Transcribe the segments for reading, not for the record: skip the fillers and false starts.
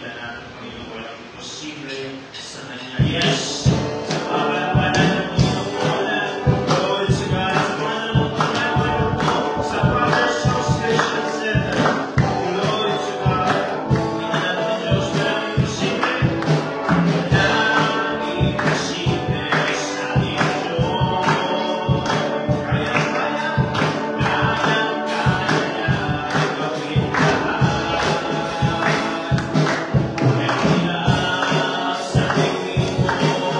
nakita natin, Panginoon, walang imposible sa Kanya. Yes! Sa kapalapanan ng Panginoon, Lord, sa God, sa pananampalataya mo, sa Father's House Christian Center, Lord, sa God, kita natin ang Diyos, walang imposible. Walang imposible sa ating Diyos. Kaya-kaya, kayang-kaya, gawin lahat. Kaya sa tingin mo,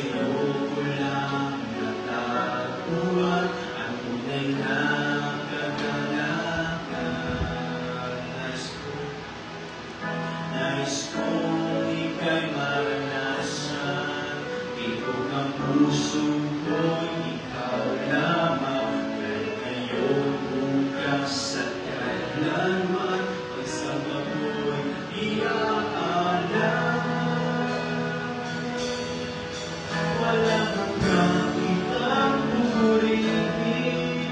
sa'yo ko lang natagpuan ang tunay na kagalakan. Nais kong ika'y maranasan, tibok ang puso ko'y ikaw lamang, ngayon, bukas at kailanman, pagsama ko'y iaalam. Walang hanggang kitang pupurihin,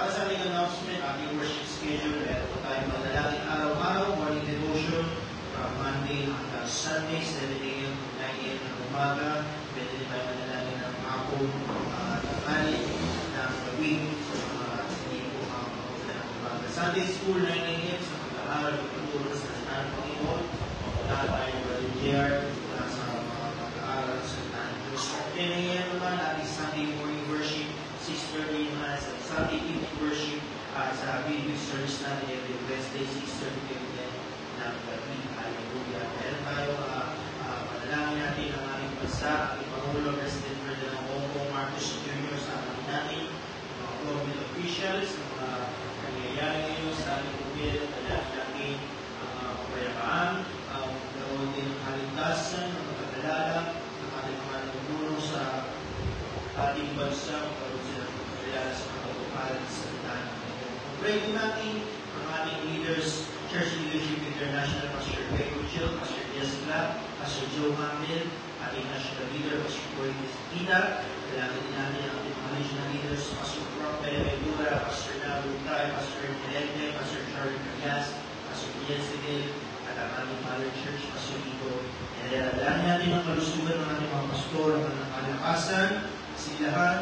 para sa ating announcement, ating worship schedule, meron po tayong manalangin araw-araw, morning devotion, from Monday hanggang Sunday, 7 a.m. to 9 a.m. ng umaga. Pwede din tayo manalangin ng hapon, tanghali, ng gawin, sa mga hindi po makakapagpunta ng umaga. Sunday school, 9 a.m. sa pag-aaral, pagtuturo sa salita ng Panginoon. Wala tayo volunteer sa mga pag-aaral sa salita ng Diyos. 10 a.m. naman, ating Sunday morning worship, 6:30 naman sa Sunday evening worship, sa video service natin every Wednesday, 6:30 p.m. ng gabi. Hallelujah. Meron tayo panalangin natin ang ating bansa, ating Pangulo, President Ferdinand Hong Kong Marcos Jr. sa ating natin, mga government officials, mga nangyayari ngayon sa ating gobyerno, panalangin natin ang kapayapaan, gawin din ang kaligtasan, ang pagkakalala, ang ating mga nagulong sa ating bansa, magkaroon sila ng pagkakalala sa pagkakalala sa salita ng Panginoon. Pray din natin ang ating leaders, Church Leadership International, Pastor Pedro Chil, Pastor Jessica, Pastor Joe Hamil, ating national leader, Pastor Corey Tina, kailangan din natin ang ating mga national leaders, Pastor Frank Pedra, Pastor Nabu Tay, Pastor Melende, Pastor Charlie Cagas, Pastor Ian Sigil, at ang ating Mother Church, Pastor Ito. Kailangan natin ang kalusugan ng ating mga pastor, ang mga kalakasan, silahan,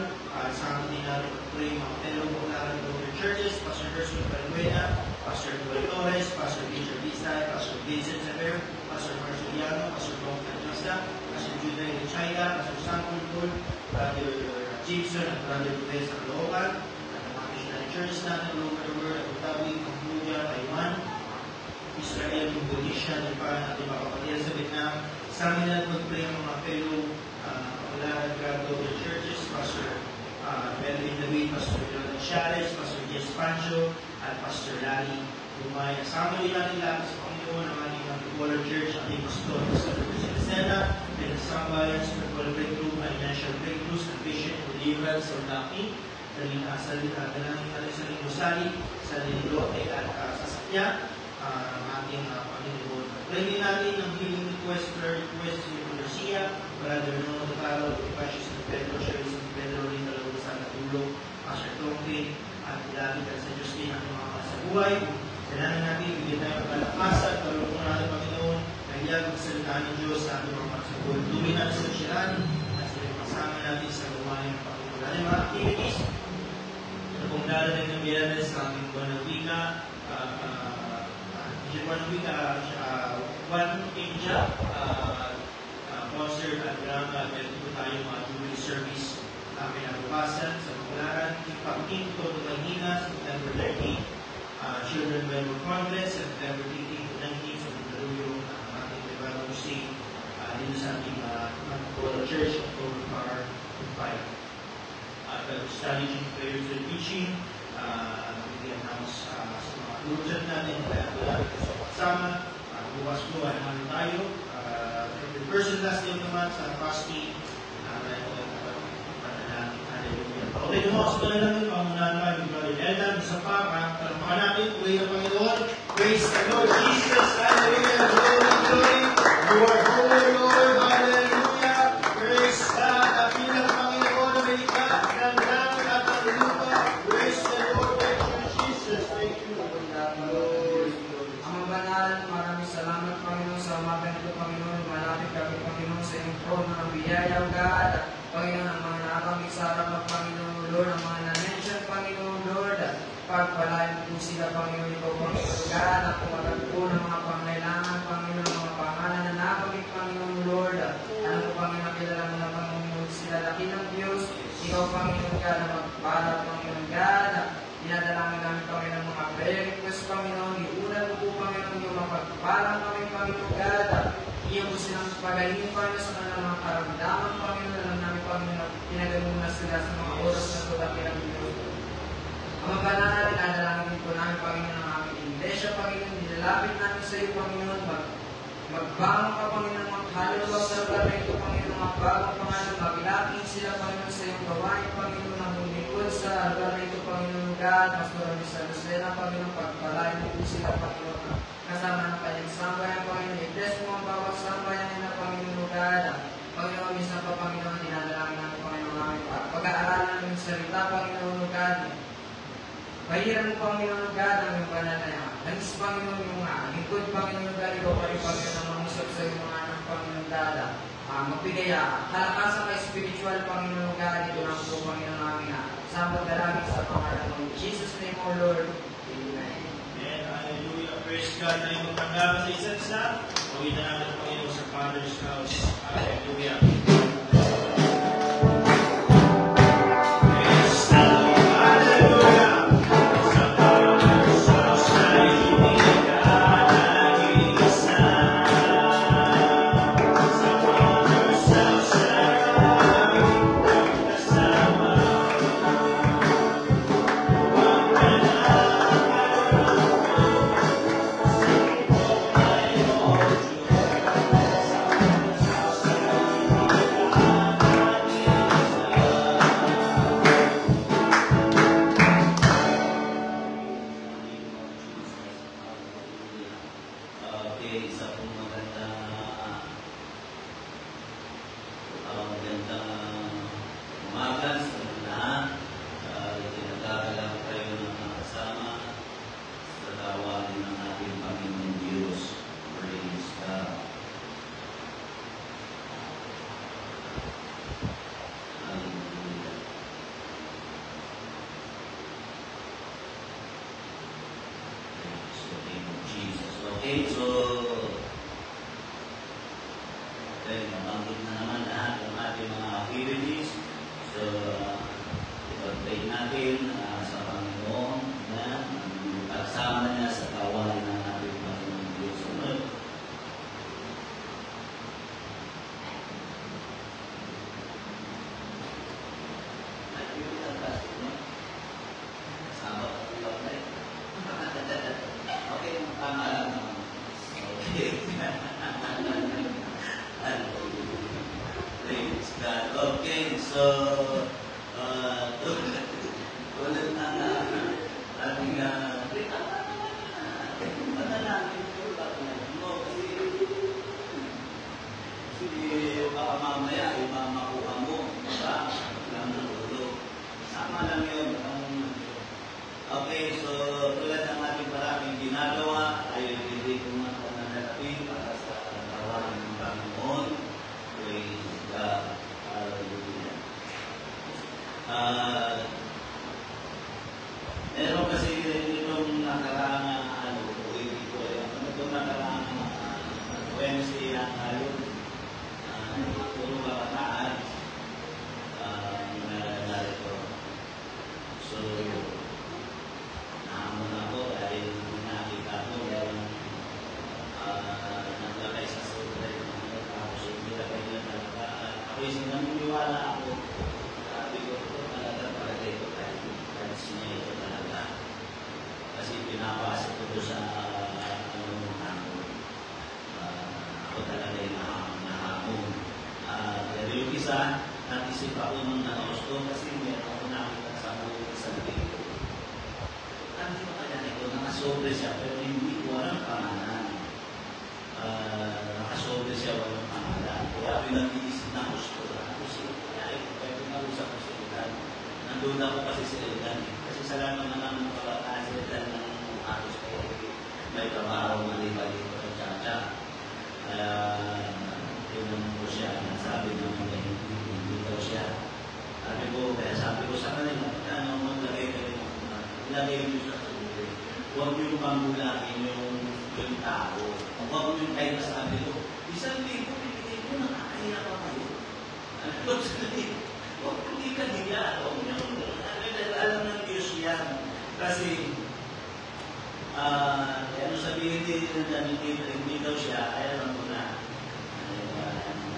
sa ating natin pag-pray, mga fellow Buklaran churches, Pastor Gerson Paluena, Pastor Joel Torres, Pastor Peter Bisay, Pastor Vincent Sever, Pastor Marceliano, Pastor Tom Canyosa, Pastor Judah China, Pastor Sam Kulkul, Brother Gibson, at Brother Lopez sa Caloocan, at ang mga missionary churches natin all over the world, Abu Dhabi, Cambodia, Taiwan, Israel, Indonesia, Japan, at mga kapatid sa Vietnam. Sa amin natin mag-pray ang mga fellow Buklaran global churches, Pastor Melvin David, Pastor Jonathan Chales, Pastor Jess Pancho, at Pastor Larry Lumay. Kasama din natin lahat sa Panginoon ang ating Antipolar Church, ating pastor, Pastor Lucena, and Sambayan, Spiritual Breakthrough, Financial Breakthroughs, and Vision, Deliverance, or Naki. Daling asal din natin sa Rosali, sa Lilote, at sa Sakya, ang ating Panginoon. Pray din natin ang healing request, prayer request, sa Garcia, Brother Nono Taro, Ipasius ng Pedro, Sherry San Pedro, Rita Lagosa, Natulog, Pastor Tongke, at lagi ka sa Diyos din ang mga sa buhay. Kailangan natin, bigyan tayo ng kalakasan, kalulong natin Panginoon, nagiyag ang salita ng Diyos sa ating mga pagsabol. Tuloy natin sa siyaran, at sila kasama natin sa lumayan ng Panginoon. Lalo yung mga activities, na kung darating ng biyernes sa ating buwan ng wika, one India, concert at drama, meron po tayong mga jubilee service na kinabukasan sa Buklaran, Pag-King to Manila, September 13, Children Bible Conference, September 18 to 19 sa Mandaluyong, ang ating Bible State, dito sa ating Antipolar Church, October 5. At strategy, prayers and teaching, i-announce sa mga tulad natin, kaya wala sa pagsama, bukas po ay naman tayo. The person last day of the month sa fasting, okay, lumakas ko na namin, pangunahan tayo ni Brother Eldan, isa pa, palamakan natin, tuloy ng Panginoon. Praise the Lord Jesus, hallelujah, glory, glory, you are holy, Lord, hallelujah, praise God, at bilang Panginoon na may ika, ng langit at ang lupa, praise the Lord, thank you, Jesus, thank you, Lord. Ang mabanal, maraming salamat, Panginoon, sa umaga nito, Panginoon, malapit kami, Panginoon, sa iyong trono ng biyaya, God, Panginoon, ang mga nakamit sa harap, Panginoon, Lord, ang mga na-mention, Panginoon, Lord, pagpalain po sila, Panginoon, ikaw, Panginoon, God, at pumatagpo ng mga pangailangan, Panginoon, mga pangalan na nakamit, Panginoon, Lord, alam ko, Panginoon, kilala mo na, Panginoon, sila laki ng Diyos, ikaw, Panginoon, God, na magpala, Panginoon, God, dinadalangin namin, Panginoon, mga prayer request, Panginoon, iulan mo po, Panginoon, yung mapagpalang kami, Panginoon, God, iyon po silang pagaling, Panginoon, sa kanilang mga karamdaman, Panginoon, alam namin, Panginoon, pinagaling na sila sa mga oras na ito, laki ng Diyos. Ang banal, dinadalangin po namin, Panginoon, ang aming iglesia, Panginoon, nilalapit namin sa iyo, Panginoon, magbangon ka, Panginoon, maghalulaw sa lugar na ito, Panginoon, mga bagong pangalan, maglapit sila, Panginoon, sa iyong gawain, Panginoon, ang lumikod sa lugar na ito, Panginoon, God, mas marami sa Lucena, Panginoon, pagpalain mo po sila, Panginoon, kasama ng kanyang sambayan, Panginoon, i-bless mo ang bawat sambayan nila, Panginoon, God, Panginoon, minsan pa, Panginoon, dinadalangin namin, Panginoon, namin pag-aaralan namin salita, Panginoon, God, Pahiran mo, Panginoon God, ang iyong banal na yan. Nangis, Panginoon, yung mga lingkod, Panginoon God, ikaw pa rin, Panginoon, ang mangusap sa iyong mga anak, Panginoon God. Magbigaya, kalakasan ka spiritual, Panginoon God, ito lang po, Panginoon namin. Samot dalangin sa pangalan ng Jesus name, O Lord. Amen. Amen. Hallelujah. Praise God na yung magtanggapan sa isa't isa. Pawitan natin ang Panginoon sa Father's house. Hallelujah. Okay, so nabanggit na naman lahat ng ating mga activities. So, ipag-pray natin sa Panginoon na pagsama niya sa kawalan ng ating Panginoon Diyos. Okay, tama lang naman. Praise God. Okay, so tulad ng ating panalangin ko kasi baka mamaya mamakuha mo ba lang ng ulo. Sama lang yun. Okay, so tulad ng ating maraming ginagawa ay hindi ko na pananalapi para sa kawan ng Panginoon. Praise God. Hallelujah. Meron kasi itong nakaraang Wednesday na tayo. Puro kabataan. Narito. So, nahamon ako dahil nakita ko meron naglagay sa sobrang tapos yung nilagay niya talaga. Ako yung naniniwala ako. Sabi ko, talaga ito kahit siya ito talaga. Kasi pinapasok ko sa ako talaga yung nahamon. Pero yung isa, natisip ako nung gusto kasi meron ako nakita sa buong isang dito. Ano ba kaya ito? Nakasobre siya pero hindi ko walang pangalan. Nakasobre siya walang pangalan. Kaya pinag-iisip na gusto. Kaya ito nag-usap ko sa Edan. Nandun ako kasi sa Edan. Kasi sa laman naman ng kabataan sa Edan ng atos kayo. May trabaho maliba dito sa Chacha. Tinanong ko siya. Sabi naman na hindi daw siya. Sabi ko sa kanila, maglagay kayo. Ilagay nyo sa sarili. Huwag nyo pangulangin yung tao. Huwag nyo kayo nasabi ko, 1,000 pinigay ko, nakakaya pa kayo. Huwag hindi ka hiya. Alam ng Diyos yan. Kasi, ano sabihin hindi daw siya, ay alam ko na.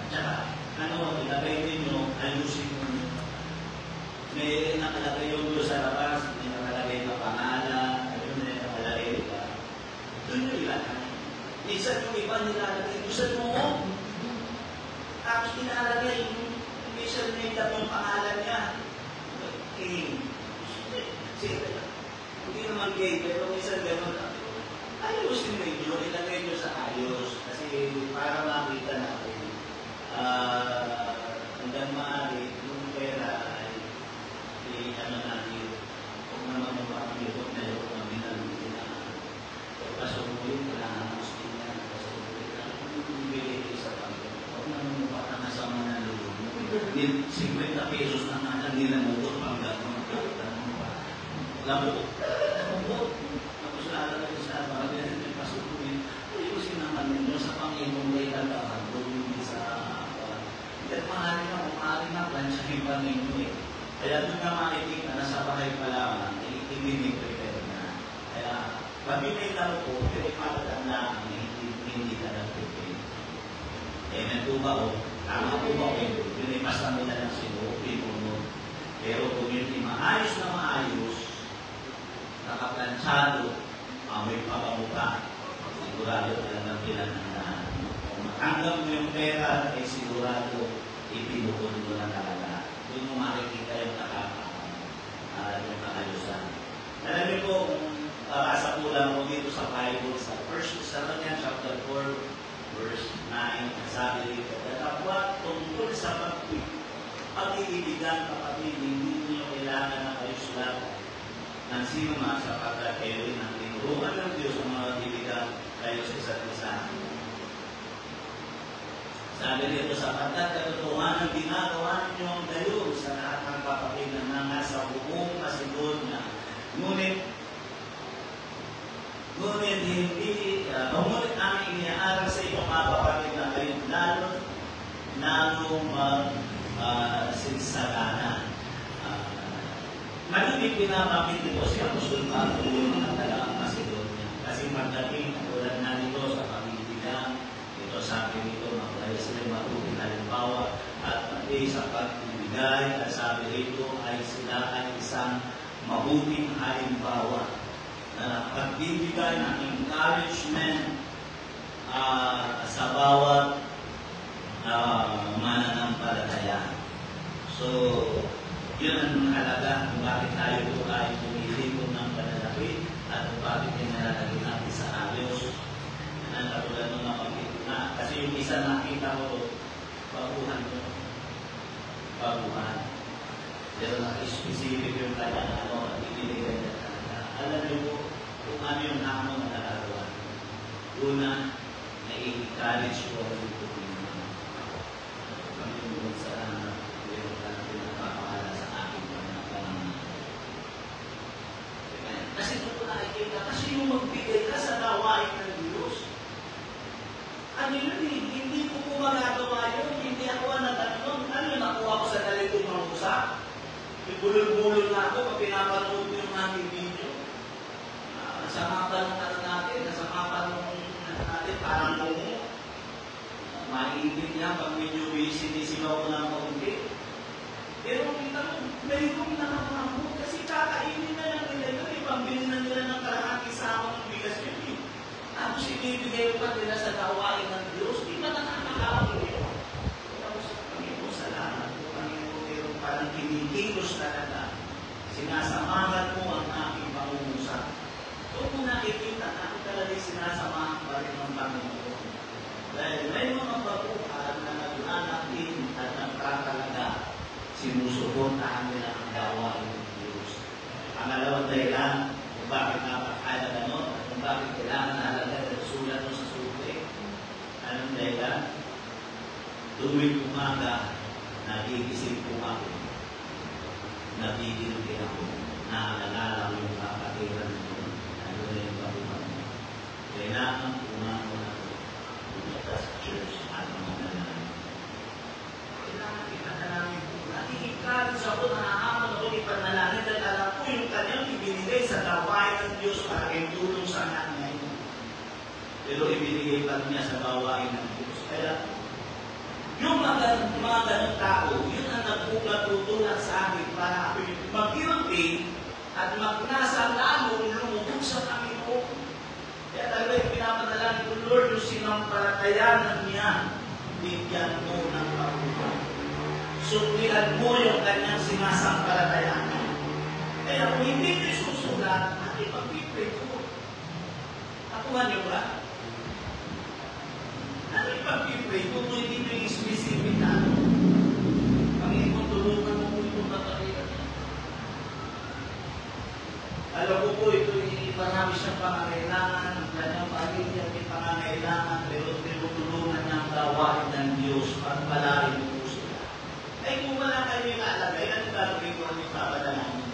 Tsaka, ilagay ninyo, ayusin mo. May nakalagay yung Diyos sa labas, may nakalagay na pangalan, ayun na nakalagay iba. Doon yung ilagay. Minsan yung iba nilalagay, gusto mo, tapos nilalagay yung minsan name lang yung pangalan niya. King. Hindi naman gay, pero minsan gano'n. Ayusin ninyo, ilagay nyo sa ayos. Kasi para makita natin, hanggang maaari, yung pera ay ano natin, kung naman yung pamilyo, 50 pesos na nga nila mo doon pang gano'n. Labo. Tapos lalagay sa mga ganyan yung pasukunin. Ayusin naman ninyo sa Panginoon may kalahan doon hindi sa hindi maaaring na plansyahin pa ninyo eh. Kaya doon na makikita na sa bahay pa lamang i-prepare na. Kaya pabinay lang po, pero ipalatang lang na hindi ka nag-prepare. Amen po ba o? Tama po ba o? Yun ay basta nila lang sinuupin mo. Pero kung yun ay maayos na maayos, nakaplansyado, may papamuka, sigurado talagang pinanandaan. Kung matanggap mo yung pera, ay sigurado ipinukod mo na talaga. Doon mo makikita yung yung kakayusan. Alam niyo po, kung asa po lang po dito sa Bible, sa 1 Thessalonians chapter 4, verse 9, sabi dito, datapwat tungkol sa pag-iibigan, kapatid, hindi niyo kailangan na kayo sulat ng sino man sapagkat kayo rin ang tinuruan ng Diyos ang mga ibigan kayo sa isa't isa. Sabi dito, sapagkat katotohanan ang ginagawa ninyo ang gayon sa lahat ng kapatid na nasa buong Macedonia. Ngunit hindi, ngunit ang iniaaral sa iyo mga kapatid na kayo lalong sinsagana. Malimit pinapakit dito si Apostol Pablo yung mga talagang Macedonia. Kasi magdating tulad na nito sa pag-ibigan, ito sabi nito, magdahil sila matuting halimbawa at pati sa pag-ibigay at sabi rito ay sila ay isang mabuting halimbawa na pagbibigay ng encouragement sa bawat mananampalataya. So, yun ang halaga kung bakit tayo po tayo pumili ng panalapit at kung bakit pinalalagay natin sa ayos. Yan ang katulad ng mapagkita na. Kasi yung isa nakita ko, baguhan ko. Baguhan. Pero naka-specific yung kanya at ibinigay na talaga. Alam niyo po kung ano yung hamon na nagagawa. Una, na-encourage ko rin po yung Panginoon sa kasi ito nakikita, kasi yung magbigay ka sa gawain ng Diyos. Ano yun eh, hindi ko po magagawa yun, hindi ako natatanong, ano yun nakuha ko sa dalitong mga usap? Ibulol-bulol na ako pag pinapanood ko yung aming video. Sa mga tanong natin, sa mga tanong natin, parang mo, mainit niya pag medyo sinisigaw ko ng kaunti. Pero kita mo, mayroong nakakamot kasi kakainin na lang nila yun. Pambili na nila ng kalahating sama ng bigas yun eh. Tapos ibibigay pa nila sa gawain ng Diyos. Di ba nakakakawin yun? Tapos Panginoon, salamat po Panginoon. Pero parang kinikilos talaga. Sinasamahan mo ang aking pangungusap. So kung nakikita natin talaga sinasamahan pa rin ng Panginoon. Dahil may mga babuhan na nag-anak din at nagkakalaga. Sinusuportahan nila ang gawain ng Diyos. Pangalawang dahilan kung bakit napakahalaga nun at kung bakit kailangan nalagay at sulat mo sa sulit. Anong dahilan? Tuwing umaga, nagigising po ako. Nabibili ako. Naalala ko yung kapatiran mo. Ano na yung babuhan mo. Kailangan umaga ako. Pumunta sa church at manalangin. Kailangan ipanalangin po. Nakikikalis ako, nakakaman ako ipanalangin dahil alam ko yung kanyang ibinigay sa gawain ng Diyos para kayong tulong sa anak niya. Pero ibinigay pa niya sa gawain ng Diyos. Kaya, yung mga ganong tao, yun ang nagpupatutulak sa akin para ako mag-irupin at magnasa lalong lumubog sa Panginoon. Kaya talaga yung pinapadalangin ko, Lord, yung sinampalatayanan niya, bigyan mo ng pagbubuhay. Suklihan mo yung kanyang sinasampalatayanan. Kaya kung hindi nyo isusulat, ano yung pag-pray ko? Akuhan nyo ba? Ano yung pag-pray ko kung hindi nyo i-specific na? Panginoon, tulungan mo itong kapatiran niya. Alam ko po, ito marami siyang pangangailangan, ang kanyang pamilya may pangangailangan, pero tinutulungan niya ang gawain ng Diyos, pagpalain mo po sila. Ay kung wala kayo yung alagay, ano gagawin ko ang papadalangin?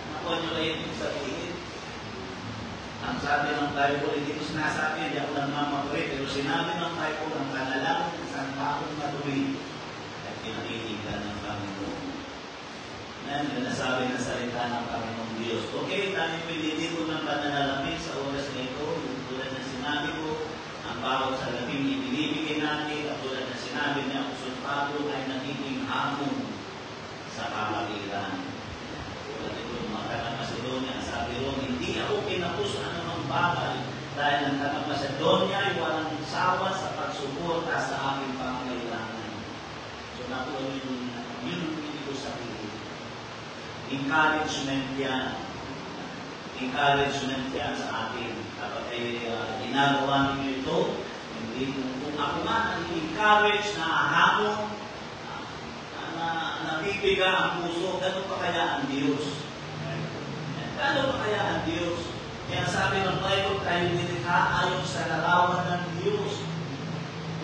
Nakuha nyo kayo yung sabihin. Ang sabi ng Bible, hindi ko sinasabi, hindi ako nagmamagawin, pero sinabi ng Bible, ang panalangin ng isang taong matuwid ay pinakitigan ng Panginoon. Yan, yun nasabi ng salita ng Panginoong Diyos. Okay, tayo pinili ko ng pananalamin sa oras na ito, tulad na sinabi ko, ang bawat salaping ibinibigay natin, at tulad na sinabi niya, Apostol Pablo ay nagiging hamon sa pamagitan. Tulad ito, mga taga-Macedonia, sabi ron, hindi ako kinapos anumang bagay dahil ang taga-Macedonia ay walang sawa sa pagsuporta sa aking pangailangan. So, nakuha yun ang ibig ko sabihin. Encouragement yan. Encouragement yan sa atin. Kapag ay ginagawa ninyo ito, hindi kung ako nga nag-encourage na hamon, napipiga ang puso, gano'n pa kaya ang Diyos? Gano'n pa kaya ang Diyos? Kaya sabi ng Bible, tayo nilikha ayon sa larawan ng Diyos.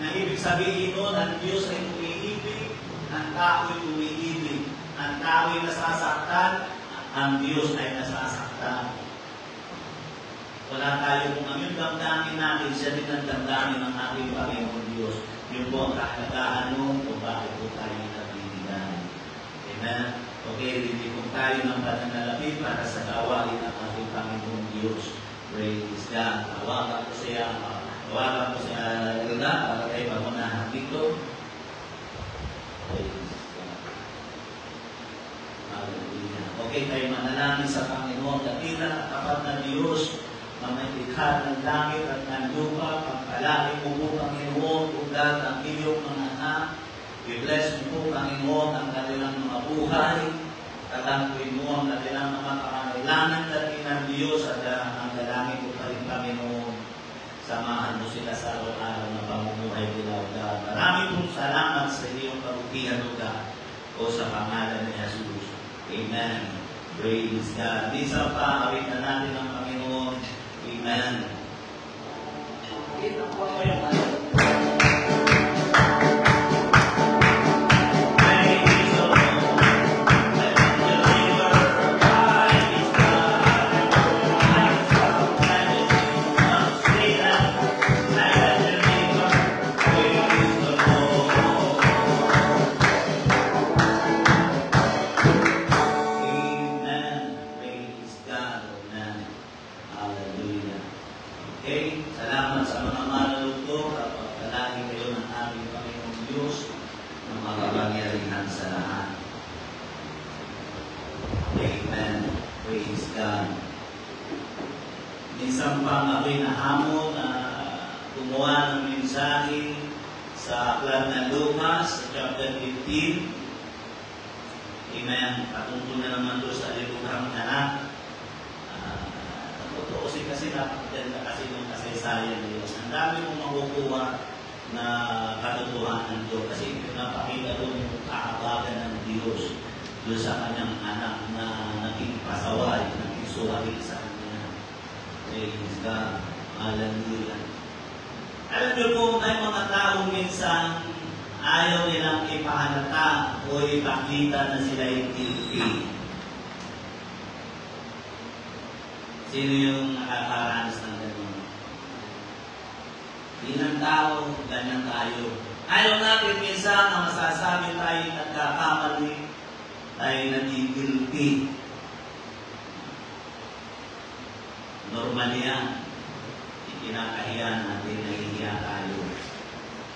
Na ibig sabihin nun, ang Diyos ay umiibig, ang tao ay umiibig. Ang tao ay nasasaktan, ang Diyos ay nasasaktan. Wala tayo kung ang yung damdamin natin, siya din ang damdamin ng ating Panginoon Diyos. Yun po ang kahalagahan nun kung bakit po tayo nabibigyan. Amen? Okay, hindi po tayo ng pananalapi para sa gawain ng ating Panginoon Diyos. Praise God. Tawagan ko siya Rina, para kayo pamunahan dito. Praise God. Hallelujah. Okay, tayo manalangin sa Panginoon. Dakila at tapat na Diyos, mamailikha ng langit at ng lupa, pagpalain mo po, Panginoon, ugat ang iyong mga anak. I-bless mo po, Panginoon, ang kanilang mga buhay. Tatangkuin mo ang kanilang mga pangangailangan natin ng Diyos at ang dalangin ko pa rin, Panginoon. Samahan mo sila sa araw-araw na pamumuhay nila, O God. Maraming pong salamat sa iyong kabutihan, O God, o sa pangalan ni Jesus. Amen. Praise God. Minsan pa, awit na natin ang Panginoon. Amen. Ito po kayo. Minsan pang ako'y nahamon na gumawa ng mensahe sa aklat ng Lucas, chapter 15. Amen. Patungkol na naman doon sa libughang anak. Totoo kasi napaganda kasi ng kasaysayan nila. Ang dami mong makukuha na katotohanan doon kasi pinapakita doon yung kaabagan ng Diyos doon sa kanyang anak na naging pasaway, naging suwari sa kanya. Praise God. Hallelujah. Alam niyo po, may mga taong minsan ayaw nilang ipahalata o ipakita na sila yung guilty. Sino yung nakakaranas ng gano'n? Bilang tao, ganyan tayo. Ayaw natin minsan na masasabi tayo nagkakamali, tayo naging guilty. Normal yan. Ikinakahiya natin, nahihiya tayo.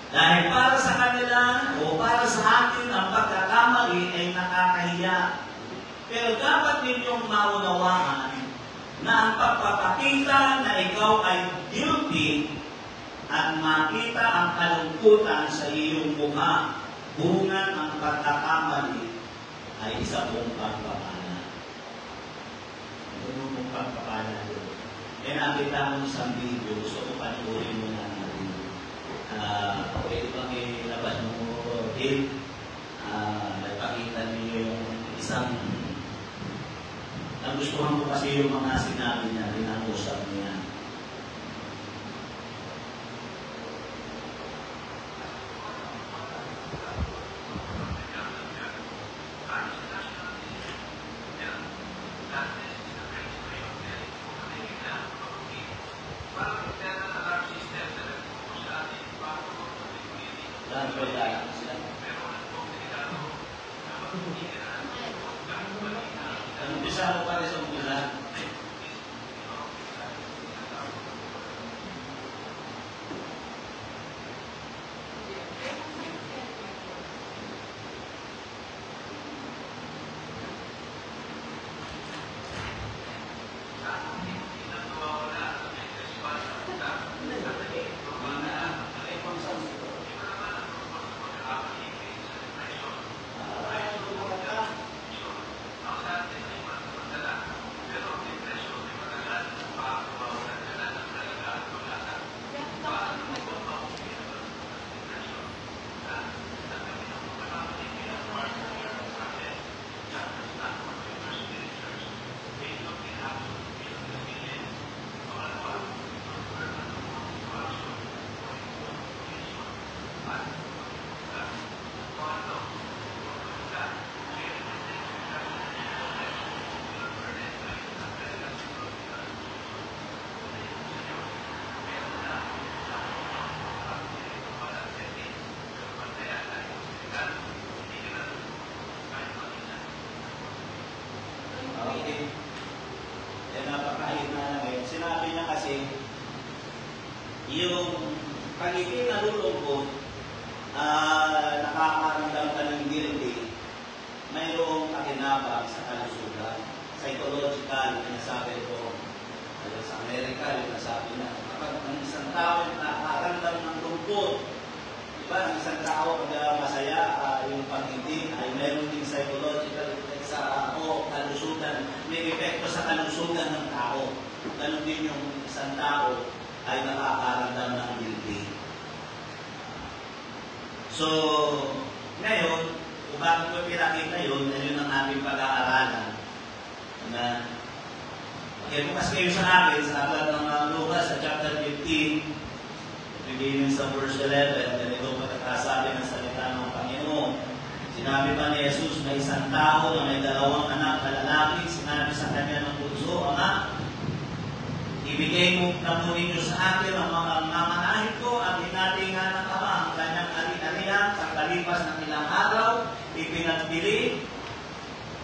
Dahil para sa kanila o para sa atin, ang pagkakamali ay nakakahiya. Pero dapat ninyong maunawaan na ang pagpapakita na ikaw ay guilty at makita ang kalungkutan sa iyong mukha, bunga ng pagkakamali ay isa pong pagpapala. Ano pong pagpapala doon? Kaya nakita mo isang video, gusto ko panuorin mo na natin. Pwede bang ilabas mo, Dave? Nagpakita niyo yung isang nagustuhan ko kasi yung mga sinabi niya, rinangusap niya. umpisa mo pa rin sa umpisa. Okay. Yan napakahit na lang eh. Sinabi niya kasi, yung pagiging nalulungkot, nakakaramdam ka ng guilty, mayroong kakinabang sa kalusugan. Psychological, nasabi ko, sa Amerika, yung nasabi na, kapag ang isang tao nakakaramdam ng lungkot, diba, ang isang tao pag masaya, yung pag-ibig ay meron din psychological effect sa kalusugan, may epekto sa kalusugan ng tao. Ganon din yung isang tao ay nakakaramdam ng guilty. So, ngayon, kung bakit ko pinakita yun, yun ang ating pag-aaralan. Na, bukas kayo sa akin, sa aklat ng Lucas, sa chapter 15, beginning sa verse 11, ganito pagkakasabi ng salita ng Panginoon. Sinabi pa ni Jesus, may isang tao na may dalawang anak na lalaki, sinabi sa kanya ng bunso, Ama, ibigay mo na po ninyo sa akin ang mga mamanahin ko, ang hinatingan ng Ama, ang kanyang ari-arian, sa kalipas ng ilang araw, ipinagbili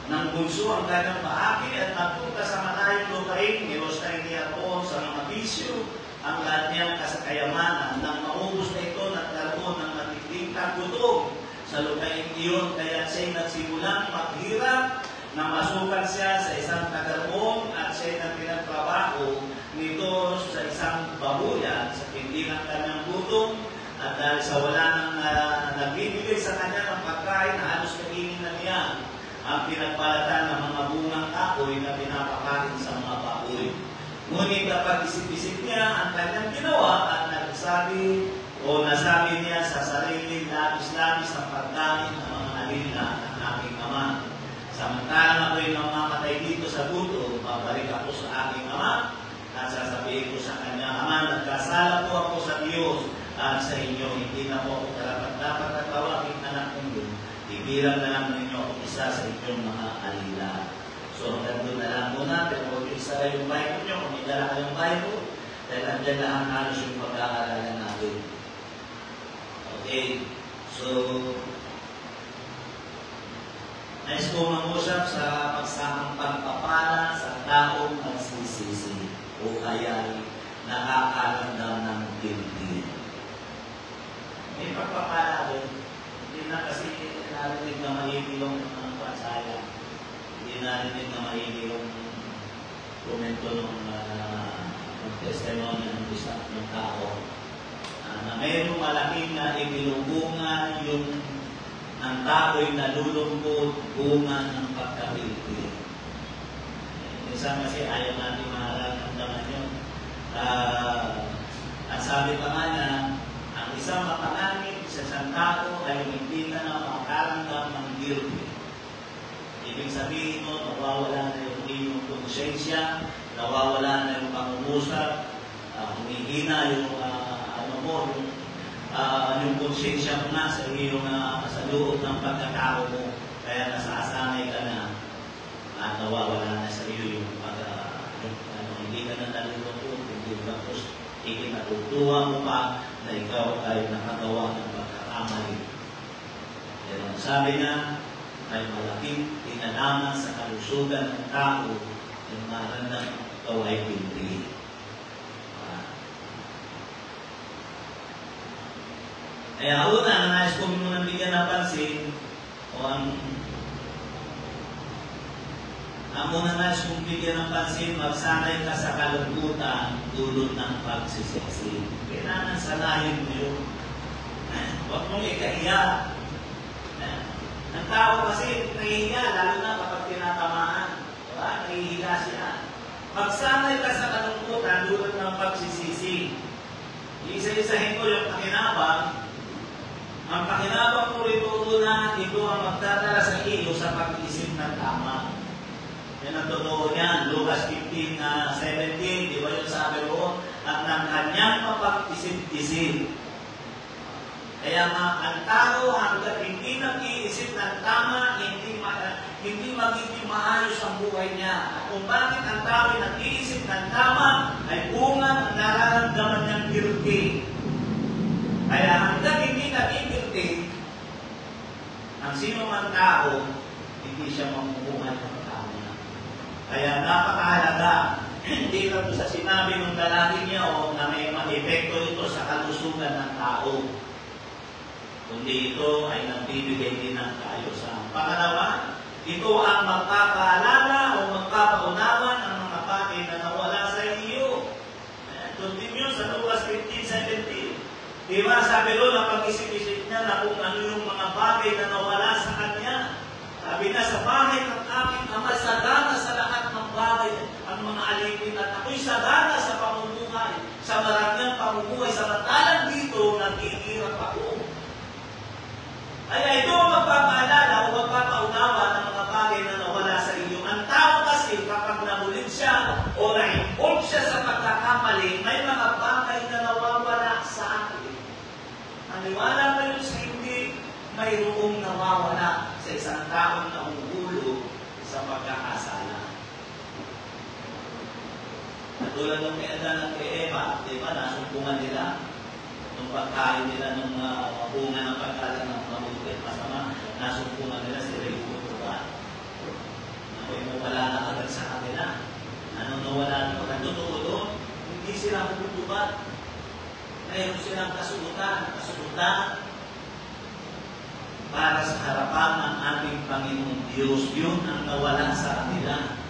ng bunso ang kanyang bahagi at napunta sa malayong lupain, nilostay niya po sa mga bisyo, ang lahat niyang kasakayamanan, nang maubos na ito, nagkaroon ng matinding kagutom sa lupain iyon, kaya siya'y nagsimulang maghirap na masukan siya sa isang tagarmong at siya'y nang pinagtrabaho nito sa isang babuyan sa hindi ng kanyang gutom at dahil sa wala nang nagbibigay sa kanya ng pagkain na halos kainin na niya ang pinagbalatan ng mga bungang kahoy na pinapakain sa mga baboy. Ngunit kapag isip-isip niya ang kanyang ginawa at nasabi niya sa sarili, labis-labis ang pagkain ng mga alila ng aking Ama. Samantalang ako'y mamamatay dito sa gutom, babalik ako sa aking Ama at sasabihin ko sa kanya, Ama, nagkasala po ako sa Diyos at sa inyo, hindi na po ako dapat at tawagin anak ninyo. Ibilang na lang ninyo ako isa sa inyong mga alila. So, hanggang doon na lang muna, pero kung isa yung Bible nyo, kung idala ka yung Bible, dahil andyan na ang halos yung pag-aaralan natin. Okay, so, nais ko mangusap sa pagsakang pagpapala sa taong nagsisisi o kaya nakakaramdam ng guilty. May pagpapala doon, hindi na kasi narinig na mahilig yung mga pansaya. Hindi narinig na mahilig yung komento ng testimony ng isa ng tao. Na mayroong malaking na ibinubunga yung ang tao'y nalulungkot bunga ng pagkabili. Minsan kasi ayaw natin mararamdaman yun. At sabi pa nga na, ang isang mapanganib sa isang tao ay hindi na makaramdam ng guilty. Ibig sabihin mo, nawawala na yung iyong konsensya, nawawala na yung pangungusap, humihina yung yung konsensya mo na sa iyong sa loob ng pagkatao mo, kaya nasasanay ka na at nawawala na sa iyo yung hindi ka na nalulungkot, hindi tapos ikinatutuwa mo pa na ikaw ay nakagawa ng pagkakamali. Sabi na, may malaking kinalaman sa kalusugan ng tao yung marandang gaway pinti. Kaya una, nais ko muna bigyan ng pansin o ang una nais kong bigyan ng pansin, magsanay ka sa kalungkutan dulot ng pagsisisi. Kailangan sanayin mo yun. Huwag mong ikahiya. Ang tao kasi nahihiya, lalo na kapag tinatamaan. Diba? Nahihiya siya. Magsanay ka sa kalungkutan dulot ng pagsisisi. Isa-isahin ko yung pakinabang. Ang pakinabang ko rin na ito ang magdadala sa iyo sa pag-iisip ng tama. Yan ang totoo niyan. Lucas 15:17, di ba yung sabi ko? At ng kanyang mapag-isip-isip. Kaya ang tao hanggang hindi nag-iisip ng tama, hindi magiging maayos ang buhay niya. At kung bakit ang tao ay nag-iisip ng tama, ay bunga ng nararamdaman niyang guilty. Kaya hanggang hindi nag-guilty, ang sino man tao, hindi siya mamumuhay ng tama. Kaya napakahalaga, hindi lang sa sinabi ng lalaki niya o na may epekto ito sa kalusugan ng tao. Kundi ito ay nagbibigay din ng kaayusan. Pangalawa, ito ang magpapaalala o magpapaunawan ng mga bagay na nawala sa iyo. Continue sa Lucas 15:17. Diba sabi doon na pag-isip-isip niya na kung ano yung mga bagay na nawala sa kanya. Sabi na sa bahay ng aking ama, sagana sa lahat ng bagay ang mga alipin at ako'y sagana sa pamumuhay, sa maraming pamumuhay, samantalang dito nag-iirap ako. Kaya ito ang magpapaalala o magpapaunawa ng mga bagay na nawala sa iyo. Ang tao kasi kapag namulit siya o na-involve siya sa pagkakamali, may mga bagay na nawawala sa akin. Maniwala kayo sa hindi, mayroong nawawala sa isang taong nahuhulog sa pagkakasala. Katulad ng kay Adan at kay Eva, di ba, nasumpungan nila nung pagkain nila ng bunga ng pagkalan ng mabuti at masama, nasumpungan nila sila yung tutupan. Ako'y mawala na agad sa kanila. Ano nawala na? Ang totoo doon, hindi sila hutubat. Mayroon silang kasuutan para sa harapan ng ating Panginoong Diyos. Yun ang nawala sa kanila.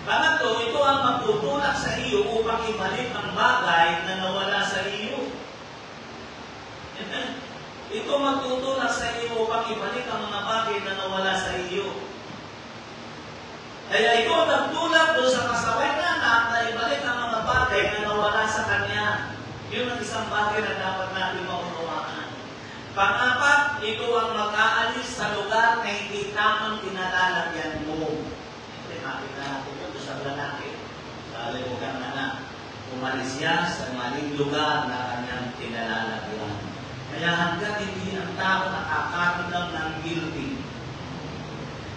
Pangatlo, ito ang magtutulak sa iyo upang ibalik ang bagay na nawala sa iyo. Ito magtutulak sa iyo upang ibalik ang mga bagay na nawala sa iyo. Kaya ito nagtulak doon sa kasaway na ibalik ang mga bagay na nawala sa kanya. Yun ang isang bagay na dapat natin maunawaan. Pang-apat, ito ang mag-aalis sa lugar na hindi tamang pinalalagyan mo. Ito natin natin ito sa lalaki. Sa alimugan na umalis siya sa maling lugar na kanyang pinalalagyan. Kaya hanggang hindi ang tao nakakaramdam ng guilty.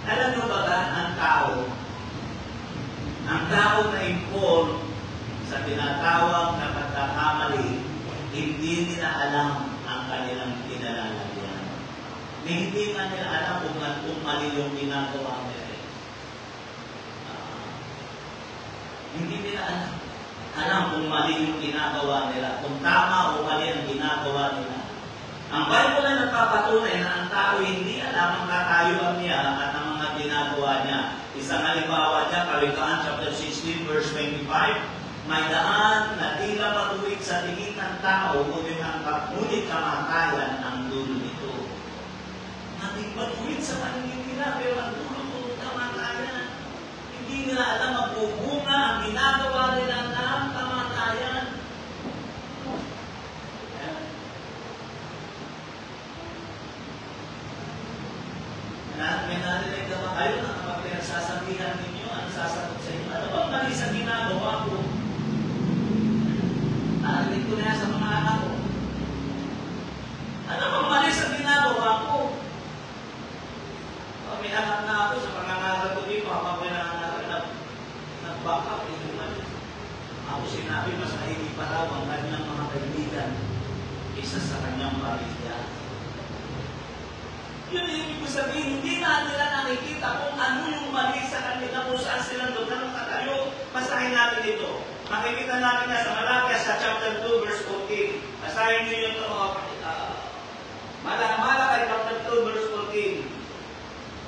Alam nyo ba ang tao na involved sa tinatawag na pagkakamali, hindi nila alam ang kanilang pinalalagyan. Hindi nga nila alam kung mali yung ginagawa nila. Hindi nila alam kung mali yung ginagawa nila, kung tama o mali ang ginagawa nila. Ang Bible na nagpapatunay na ang tao hindi alam ang katayuan niya at ang mga ginagawa niya. Isang halimbawa niya, Kawikaan chapter 16 verse 25, may daan na tila matuwid sa tingin ng tao, ngunit kamatayan ang dulo nito. Nating matuwid sa paningin nila, pero ang dulo nito kamatayan. Hindi nila alam magbubunga ang ginagawa nila ng kamatayan. May narinig naman kayo na kapag pinagsasabihan ninyo, ang sasagot sa inyo, ano bang mali sa ginagawa ko? Narinig ko na sa mga anak ko. Ano bang mali sa ginagawa ko? May anak na ako sa pangangaral ko dito, habang may nag-back up, ako sinabi, mas mahigit pa raw ang kanyang mga kaibigan, isa sa kanyang pamilya. Yun yung ibig sabihin, hindi na nila nakikita kung ano yung mali sa kanila, kung saan silang lugar nakatayo. Basahin natin ito. Makikita natin na sa Malakias sa chapter 2, verse 14. Basahin niyo yung Malakay chapter 2, verse 14.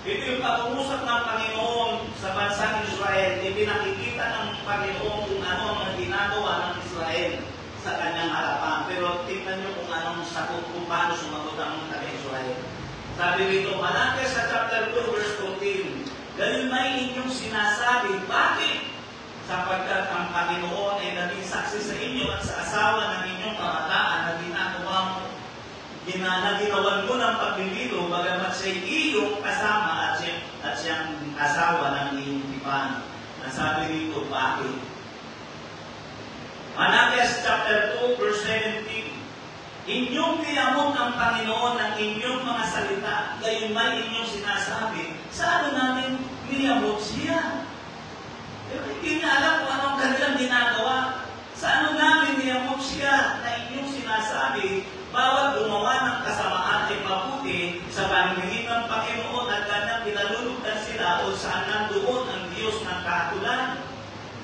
Ito yung pag-uusap ng Panginoon sa bansang Israel. Ipinakikita ng Panginoon kung ano ang ginagawa ng Israel sa kanyang harapan. Pero tingnan niyo kung anong sagot, kung paano sumagot ang taga-Israel. Sabi rito, Malakias sa chapter 2, verse 14. Ganun may inyong sinasabi, bakit? Sapagkat ang Panginoon ay naging saksi sa inyo at sa asawa ng inyong kabataan na ginawan mo ng paglilito, bagamat siya'y iyong kasama at siyang asawa ng iyong tipan. Nasabi rito, bakit? Malakias chapter 2, verse 17. Inyong niyamot ang Panginoon ng inyong mga salita, gayon may inyong sinasabi, saan namin niyamot siya? Hindi niya alam kung anong kanilang ginagawa. Sa ano namin niyamot siya na inyong sinasabi, bawat gumawa ng kasamaan ay mabuti sa paningin ng Panginoon at kanyang pinalulugdan sila o saan nandoon ang Diyos ng kahatulan.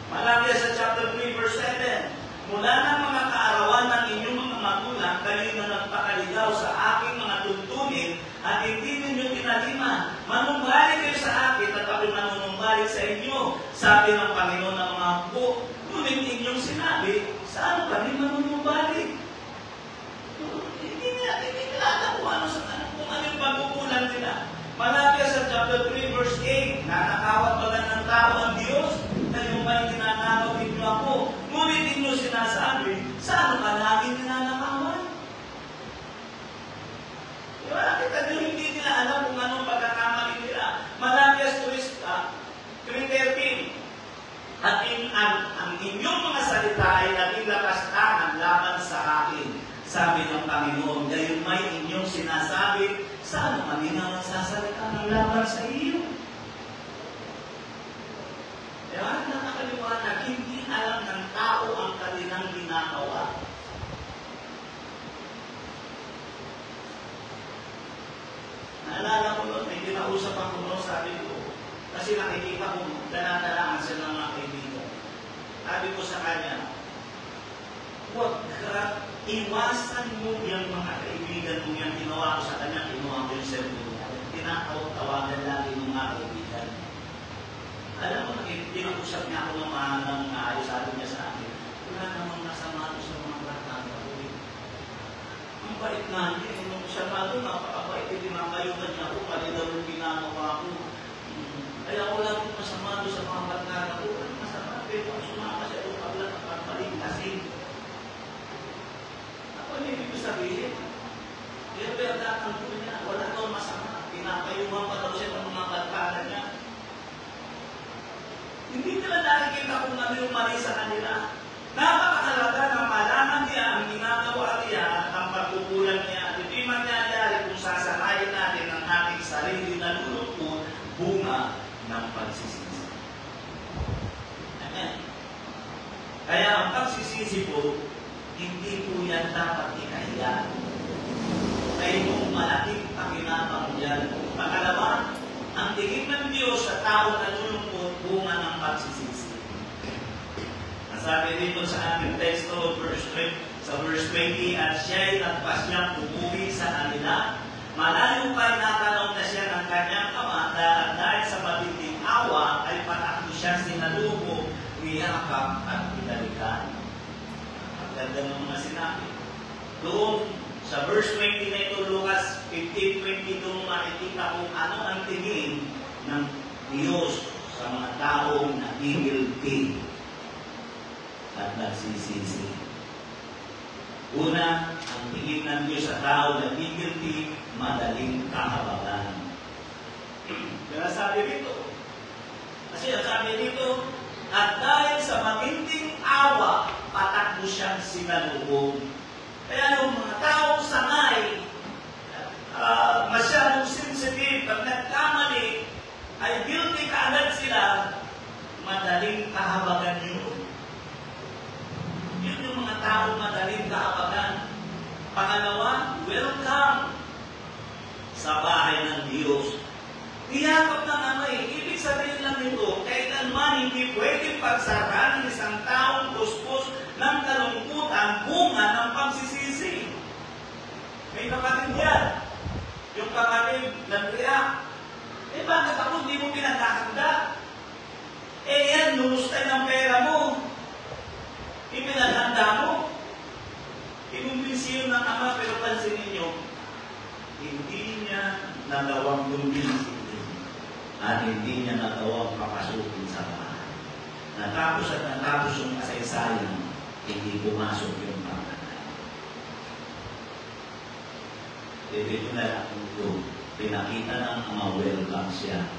Malakias sa chapter 3, verse 7. Mula ng mga kaarawan ng inyong mga magulang, kayo na nagpakaligaw sa aking mga tuntunin at hindi ninyo tinalima. Manumbalik kayo sa akin at ako'y manunumbalik sa inyo. Sabi ng Panginoon ng mga hukbo, ngunit inyong sinabi, saan kami manunumbalik? Hindi nila alam kung ano yung pagkukulang nila. Malakias sa chapter 3, verse 8, nanakawat ba ng tao ang Diyos? Na yung may tinanakaw ninyo ako. Ngunit ninyo sinasabi, saan ka lagi ninanakawan? Bakit hindi nila alam kung anong pagkakamali nila? Malakias 3:13. At ang inyong mga salita ay naging lakastanan laban sa akin. Sabi ng Panginoon, gayon may inyong sinasabi, saan kami na nagsasalita ng laban sa iyo? Kaya nakakaliwanag, hindi alam ng tao ang kanilang ginagawa. Naalala ko noon, may kinausap ako noon, sabi ko, kasi nakikita ko, dala-dalaan sila ng mga kaibigan. Sabi ko sa kanya, huwag ka, iwasan mo yung mga kaibigan mo yan. Ginawa ko sa kanya, kinuha ko yung cellphone niya. Tinatawagan lagi ng mga kaibigan. Alam mo, pinakusap niya ako ng maayos, sabi niya sa akin, wala namang nasama ko sa mga bata ko. Ang bait na niya, nung siya pa doon, napakabait, tinangayugan niya ako, daw yung ginagawa ko. Kaya wala akong masama doon sa mga bata ko. Ano masama? Pero kung sumama siya doon, pagla kapagpaligtasin. Ako hindi ko sabihin. Pero pagkakang ko niya, wala daw masama. Pinapayuhan pa daw siya ng mga bata niya. Hindi nila nakikita kung ano yung mali sa kanila. Napakahalaga na malaman niya ang ginagawa niya at ang pagkukulang niya. Hindi mangyayari kung sasanayin natin ang ating sarili na lulupot bunga ng pagsisisi. Amen. Kaya ang pagsisisi po, hindi po yan dapat ikahiya. May malaking pakinabang yan. Pangalawa, ang tingin ng Diyos sa tao na lulungkot bunga ng pagsisisi. Nasabi dito sa ating teksto, sa verse 20, at siya'y nagpasyang umuwi sa kanila. Malayo pa'y natanaw na siya ng kanyang ama dahil sa matinding awa ay patakbo siya sinalubo, niyakap at pinalikan. Ang ganda ng mga sinabi. Doon, sa verse 20 na ito, Lucas 15:22, makikita kung ano ang tingin ng Diyos sa mga taong nagigilty at nagsisisi. Una, ang tingin ng Diyos sa tao na nagigilty, madaling kahabagan. Kaya sabi dito, kasi sabi dito, at dahil sa matinding awa, patakbo siyang sinalubog. Kaya yung mga taong sangay, masyadong sensitive, pag nagkamali, ay guilty kaagad sila, madaling kahabagan yun. Yun yung mga taong madaling kahabagan. Pangalawa, welcome sa bahay ng Diyos. Niyakap ng Ama eh. Ibig sabihin lang nito, kailanman hindi pwedeng pagsara ng isang taong puspos ng kalungkutan, bunga ng pagsisisi. May kapatid yan. Yung kapatid nag-react. Eh bakit ako hindi mo pinaghahanda? Eh yan, lumustay ng pera mo. Ipinaghanda mo. Inumbinsiyo ng Ama, pero pansin ninyo, hindi niya nagawang kumbinsiyo at hindi niya nagawang papasukin sa bahay. Natapos at natapos yung kasaysayan, hindi pumasok yung panganay. Dito na lang ito, pinakita ng Ama, welcome siya.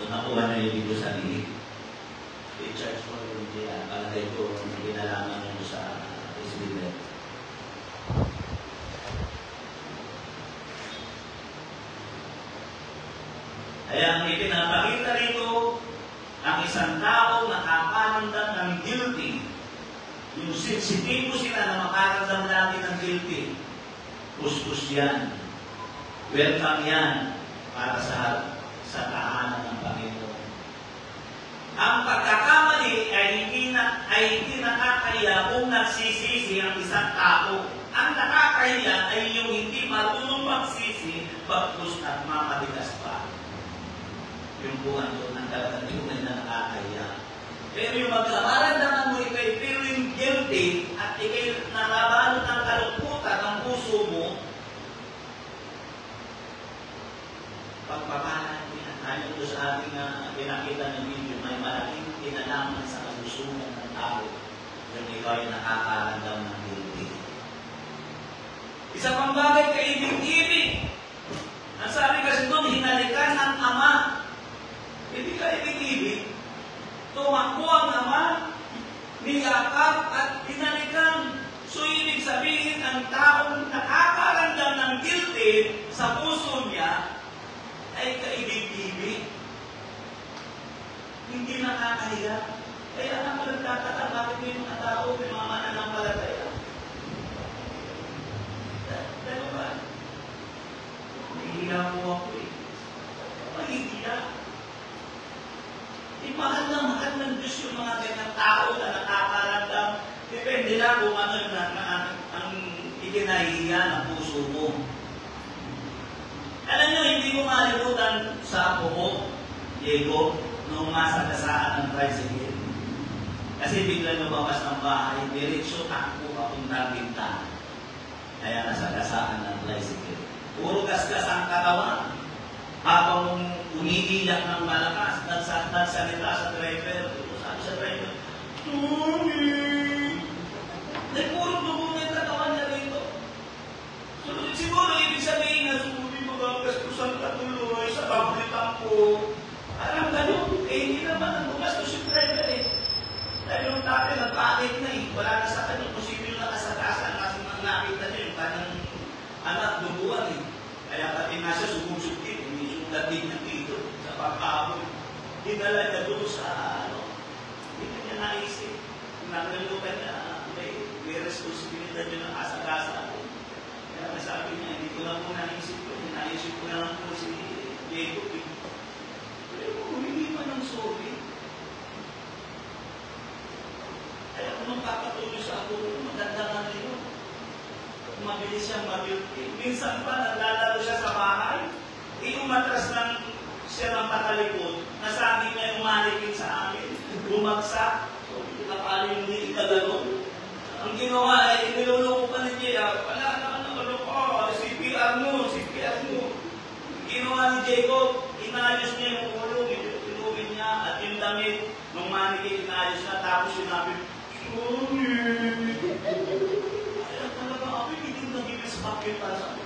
So nakuha na yung dito sa liit. I-charge mo yung diya. Palagay ko, ginalaman nyo sa Isbilet. Kaya ang ipinapakita rito, ang isang tao nakaparamdam ng guilty. Yung sensitibo sila na makaramdam lagi ng guilty. Puspos yan. Welcome yan para sa tahanan ng Panginoon. Ang pagkakamali ay hindi nakakahiya kung nagsisisi ang isang tao. Ang nakakahiya ay yung hindi marunong magsisi, bagkus at mamatigas pa. Yung buwan doon ang talagang tunay na nakakahiya. Pero yung magkamaramdaman mo, ikay feeling guilty at ikay nalabalot ng kalungkutan ng puso mo, pagpapalaan niya. Ayon doon sa ating pinakita ng video, may malaking kinalaman sa kalusugan ng tao yung ikaw ay nakakaramdam ng guilty. Isa pang bagay, kaibig-ibig. Ang sabi kasi doon, hinalikan ng Ama. Hindi ka ibig-ibig. Tumakbo ang Ama, niyakap at hinalikan. So, ibig sabihin, ang taong nakakaramdam ng guilty sa puso niya ay kaibig-ibig. Hindi nakakahiya. Kaya ang nagtataka, bakit may mga tao, may mga mananampalataya? Dahil ba? Nahihiya mo ako eh. Mahihiya. Mahal na mahal ng Diyos yung mga ganyang tao na nakakaramdam. Depende lang kung ano ang ikinahihiya ng puso mo. Alam nyo, hindi ko malimutan sa apo ko, Diego, nung masagasaan ng tricycle. Kasi bigla lumabas ng bahay, diretso takbo papuntang Binta. Kaya nasagasaan ng tricycle. Puro gasgas ang katawan. Habang umiiyak ng malakas, nagsalita sa driver. Sabi sa driver, Tony! Puro dugo na yung katawan niya rito. So, siguro ibig sabihin na gastusan katuloy sa paglitan ko. Alam ganun, hindi naman ang gumastos yung driver eh. Dahil yung dati nagpakit na eh. Wala na sa kanya, posible na kasagasan kasi nakita niya yung kanyang anak duguan eh. Kaya pati nga siya sumubsubit, hindi sugat din niya dito sa pagkabot. Dinala niya doon sa hindi niya naisip. Nakalimutan niya, may responsibilidad niya ng kasagasan. Kaya nasabi niya, hindi ko lang po naisip ko. Naisip ko na lang po si Diego. Pero humingi man ng sorry. Kaya kung magpapatuloy sa ako, maganda nga rin yun. Mabilis siyang mabilti. Minsan pa, naglalaro siya sa bahay. Umatras lang siya ng patalikod. Nasabi niya yung manikin sa amin. Bumagsak. So, nakali yung hindi ikalaro. Ang ginawa ay, niloloko pa ni Jaya. Wala na, CPR mo. Ginawa ni Jacob, inayos niya yung ulo, inubin niya, at yung damit, nung manikin, inayos na, tapos sinabi, sorry. Kaya talaga ako, hindi naging spakil para sa akin.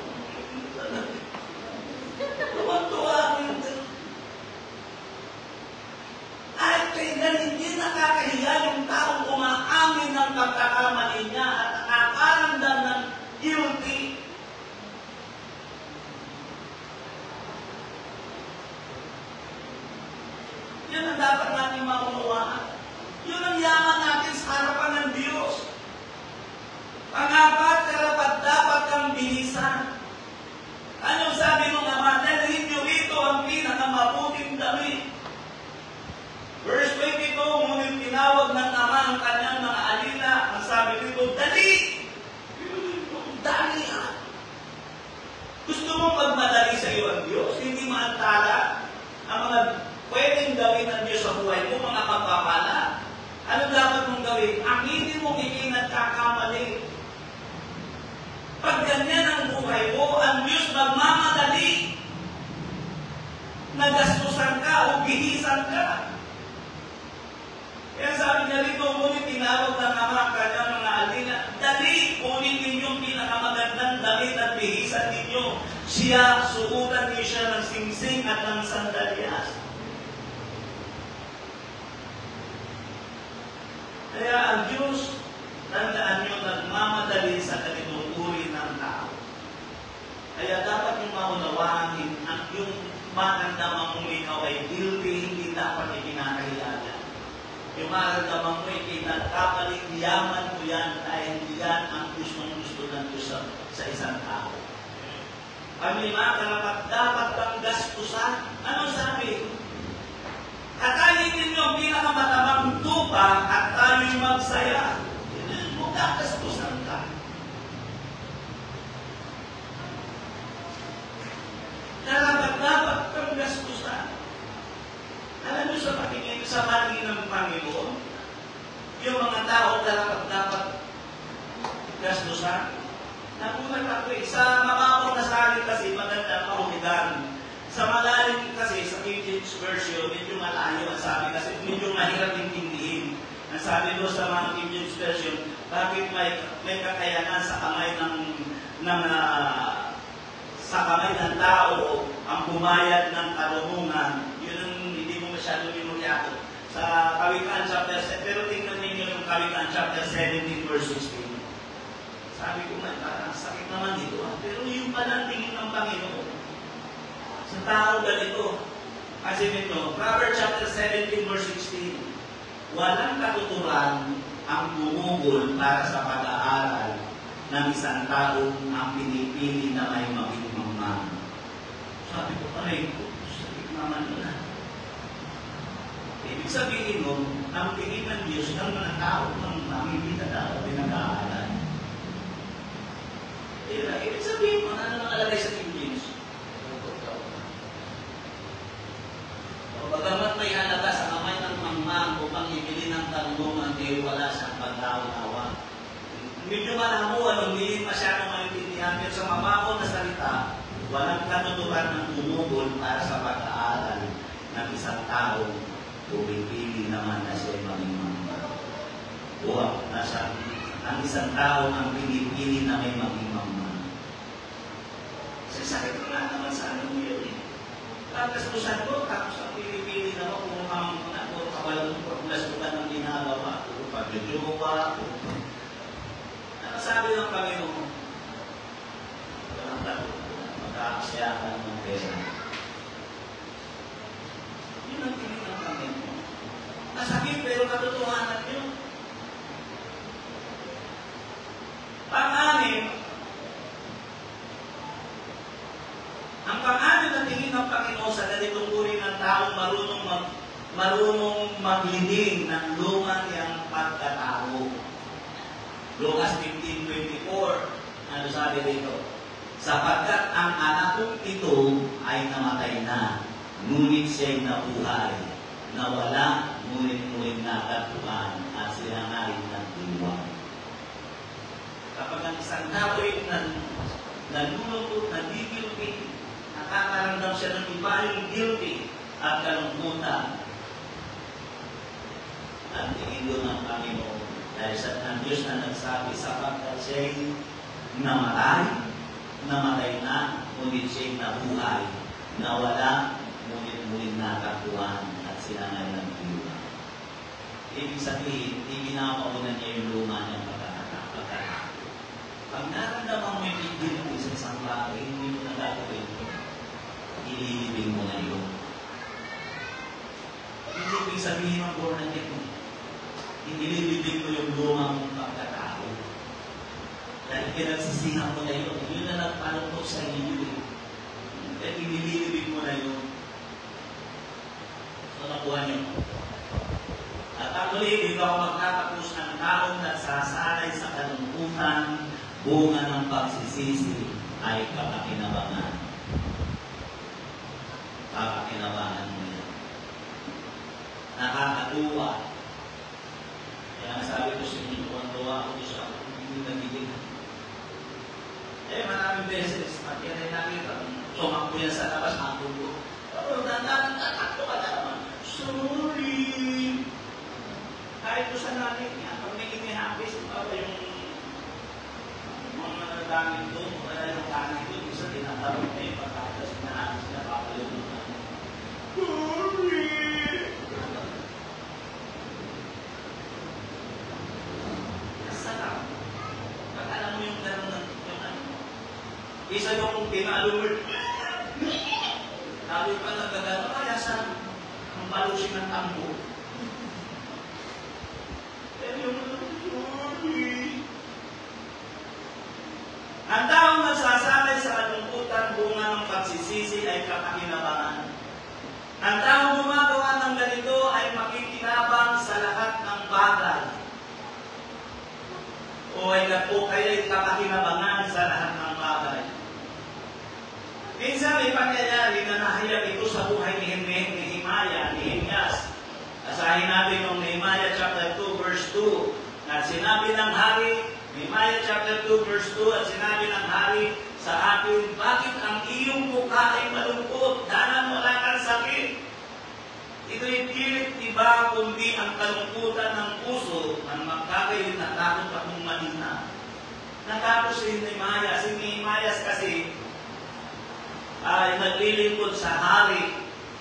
Tuwan-tuwa ako yung gano'n. At kaya hindi nakakahiya yung taong umaamin ng pagkakamali niya at nakakaramdam ng guilty. Yun ang dapat natin maunawaan. Yun ang yaman natin sa harapan ng Diyos. Pangapat, karapat dapat kang bilisan. Anong sabi ng Ama? Dalhin niyo rito ang pinakamabuting damit. Verse 22, ngunit tinawag ng Ama ang kanyang mga alila. Ang sabi dito, dali! Dali ah! Gusto mong magmadali sa iyo ang Diyos? Hindi maantala ang mga pwedeng gawin ng Diyos sa buhay mo, mga pagpapala. Ano dapat mong gawin? Aminin mo hindi nagkakamali. Pag ganyan ang buhay mo, ang Diyos magmamadali. Nagastusan ka o bihisan ka. Kaya sabi niya rito, ngunit tinawag ng Ama ang kanyang mga alila, dali, kunin ninyong pinakamagandang damit at bihisan ninyo. Siya, suutan niyo siya ng singsing at ng sandalyas. Kaya ang Diyos, tandaan niyo, nagmamadali sa ganitong uri ng tao. Kaya dapat yung maunawaan at yung maramdaman mo ikaw ay guilty, hindi dapat ikinakahilaga. Yung maramdaman mo ikinakapaling yaman mo yan dahil yan ang gusto ng Diyos sa isang tao. Pamilima, dapat bang gastusan? Anong sabi? Katayin ninyo ang pinakamatamang tupa at tayo'y magsaya. Magkakastusan ka. Dapat kang gastusan. Alam niyo sa patingin sa mali ng Panginoon, yung mga tao dapat gastusan. Nagulat ako eh. Sa mababaw na salin kasi maganda mahuligan. Sa malalim kasi, sa King James Version, medyo malayo ang sabi kasi medyo mahirap intindihin. Ang sabi doon sa mga King James Version, bakit may kakayanan sa kamay sa kamay ng tao ang bumayad ng karunungan. Yun ang hindi mo masyado minulyato. Sa Kawikaan chapter 7, pero tingnan ninyo yung Kawikaan chapter 17 verse 16. Sabi ko nga, parang sakit naman dito. Pero yung pala tingin ng Panginoon sa tao ganito. Kasi nito, Proverbs chapter 17 verse 16. Walang katuturan ang bumugol para sa pag-aaral ng isang taong ang pinipili na may mabigmamang. Sabi ko, aray ko, sakit naman na. Ibig sabihin mo, ang tingin ng Diyos ng mga tao, ng mamimita tao, pinag-aaral. Ibig sabihin mo, ano nakalagay sa King James? Bagamat may halaga sa kamay ng mangmang upang ibili ng tanungan, dahil wala siyang pagkaunawa. Medyo malamuan, hindi masyadong maintindihan, pero sa mababaw na salita, walang katuturan ng tumugol para sa pag-aaral ng isang tao pumipili naman na siya maging mangmang. O ang isang tao ang pinipili na may maging mangmang. Sakit na naman sa ano yun eh. Pagkastusan ko, tapos ang pinipili na ako kung mamang ako, kawalan ko pagkastusan ng ginagawa ko, pagkajowa ko. Ano sabi ng Panginoon? Magkakasyahan ng pera. Yun ang tingin ng Panginoon. Nasakit pero katotohanan yun. Pang-anim, ang pang-anim na tingin ng Panginoon sa ganitong uri ng taong marunong magliding ng lumang yang pagkatao. Lucas 15:24, ano sabi dito? Sapagkat ang anak kong ito ay namatay na, ngunit siya'y nabuhay, nawala, ngunit natagpuan, at sinangalit ng diwa. Kapag ang isang tao ay nalulungkot, nagigilty, nakakaramdam siya ng iba yung guilty at kalungkutan. Ang tingin doon ng Panginoon dahil sa Diyos na nagsabi sapagkat siya'y namatay na, ngunit siya'y nabuhay, nawala, ngunit natagpuan at sinangalit ng diwa. Ibig sabihin, ibinapaunan niya yung luma niyang pagkakataon. Pag naramdaman mo yung guilty sa isang bagay, hindi mo na gagawin ito. Ililibing mo na yun. Hindi ibig sabihin ng born again. Ililibing mo yung luma mong pagkatao. Dahil pinagsisihan mo na yun. Yun na nagpalungkot sa iyo. Kaya inililibig mo na yun. So, nakuha niyo. At ang muli, dito ako magtatapos ng taong nagsasanay sa kalungkutan, bunga ng pagsisisi ay kapakinabangan. Kapakinabangan mo yan. Nakakatuwa. Kaya nasabi ko sa inyo, tuwa ako sa hindi nagiging. Maraming beses, pag yan ay nakita, tumakbo yan sa labas, magulo. Pero tatakbo ka na naman. Sorry! Kahit ko sa natin niya, pag may inihapis, pa yung mga nagdaming doon, wala yung kanin doon, isa tinatarong na yung pagkakas, hinahapis na papalimutan. Sorry! Nasarap. Pag alam mo yung gano'n ng isa yung kung tinalumod. Sabi pa nagkagano, kaya sa malusing ng tambo. Pero yung sorry. Ang taong nagsasanay sa kalungkutan, bunga ng pagsisisi ay kapakinabangan. Ang taong gumagawa ng ganito ay makikinabang sa lahat ng bagay. O ay kaya'y kapakinabangan sa lahat ng bagay. Minsan may pangyayari na nahayag ito sa buhay ni Nehemiah, ni Nehemias. Asahin natin yung Nehemiah chapter 2 verse 2. At sinabi ng hari, Nehemiah chapter 2 verse 2, at sinabi ng hari sa akin, bakit ang iyong mukha ay malungkot? Danan wala kang sakit. Ito'y pilit iba kundi ang kalungkutan ng puso ang magkakayoy na takot akong malina. Natapos si Nehemiah. Si Nehemiah kasi ay naglilingkod sa hari.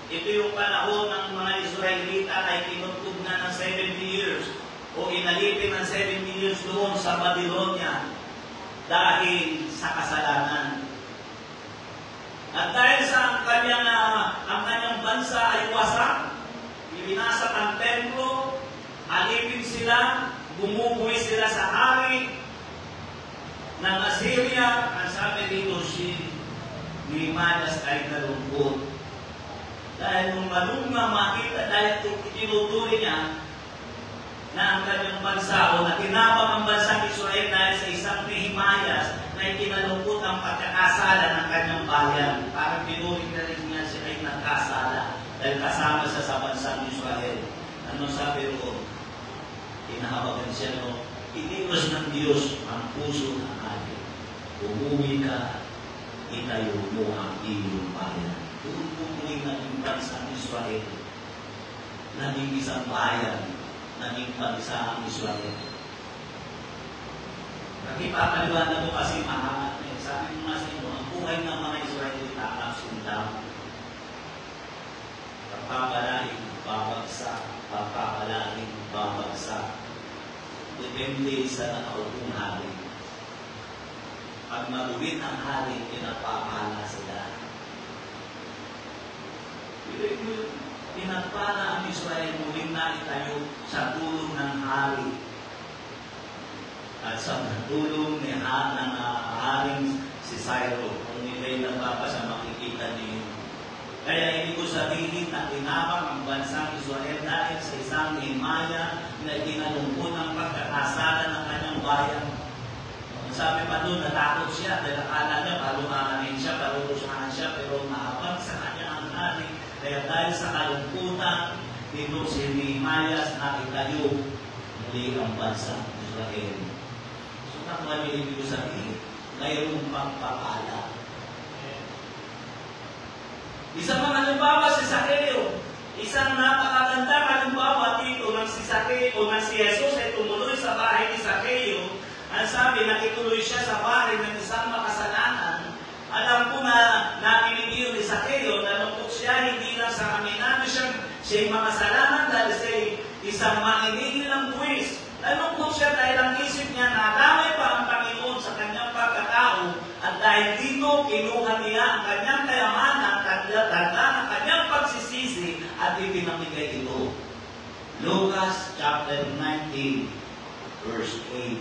Ito yung panahon ng mga Israelita ay kinutog na ng 70 years o inalipin ng 70 years doon sa Babylonia dahil sa kasalanan. At dahil sa ang kanyang bansa ay wasak, ibinasak ang templo, alipin sila, bumubuhay sila sa hari ng Assyria. Ang sabi dito, si Nehemias ay nalungkot. Dahil nung malungma makita, dahil tinuturi niya na ang kanyang bansa o nakinabang ang bansa ng Israel dahil sa isang Nehemias na ikinalungkot ang pagkakasala ng kanyang bayan. Parang pinuri na rin niya siya ay nagkasala dahil kasama siya sa bansa ng Israel. Ano sabi ko? Inahawagan siya, no? Iniwas ng Diyos ang puso ng atin. Umuwi ka, itayo mo ang iyong bayan. Tutuloy na yung bansa ng Israel. Naging isang bayan, naging bansa ang Israel. Nakipapaliwanag ko kasi mahangat na sabi mo nga sa inyo, ang buhay ng mga Israelita ang sundang. Papapalaing babagsak, papapalaing babagsak. Depende sa nakaupong hari. Pag maluwin ang hari, pinapapala sila. Pinapala ang Israel muling na itayo sa tulong ng hari. At sa tulong ni haring si Cyrus, kung nila'y nagpapasa makikita niyo. Kaya hindi ko sabihin na tinapang ang bansang Israel dahil sa isang Nehemiah na ikinalungkot ang pagkakasala ng kanyang bayan. Sabi pa doon, natakot siya dahil akala niya palumanin siya, parurusahan siya, pero mahabag sa kanya ang hari. Kaya dahil sa kalungkutan, dito si Nehemias na itayo muli ang bansang Israel. So, nakuha niyo ibig sabihin, mayroong pagpapala. Isang mga halimbawa si Zacchaeus. Isang napakaganda halimbawa dito ng si Zacchaeus o ng si Jesus ay tumuloy sa bahay ni Zacchaeus. Ang sabi, nakituloy siya sa bahay ng isang makasalanan. Alam ko na nakinig yun ni Zacchaeus, nalungkot siya, hindi lang sa aminado siya'y makasalanan dahil siya'y isang manginigil ng buwis. Nalungkot siya dahil ang isip niya na damay pa ang Panginoon sa kanyang pagkatao at dahil dito kinuha niya ang kanyang kayamanan, tanda ng kanyang pagsisisi at ipinamigay ito. Lucas chapter 19 verse 8.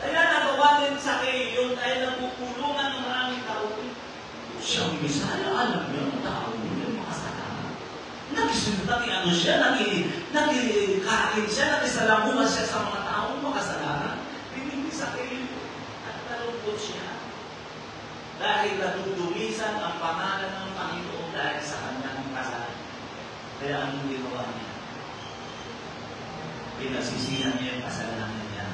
Kaya nagawa ginawa din sa kayo dahil nagpupulungan ng maraming tao. Siyang Bisaya, alam niyo ang tao yung makasalanan. Ano siya, nakikain siya, nakisalamuhan siya sa mga taong makasalanan. Hindi sa kayo at nalungkot siya. Dahil natutulisan ang pangalan ng Panginoon dahil sa kanyang kasalanan. Kaya anong ginawa niya? Pinasisihan niya yung kasalanan niya.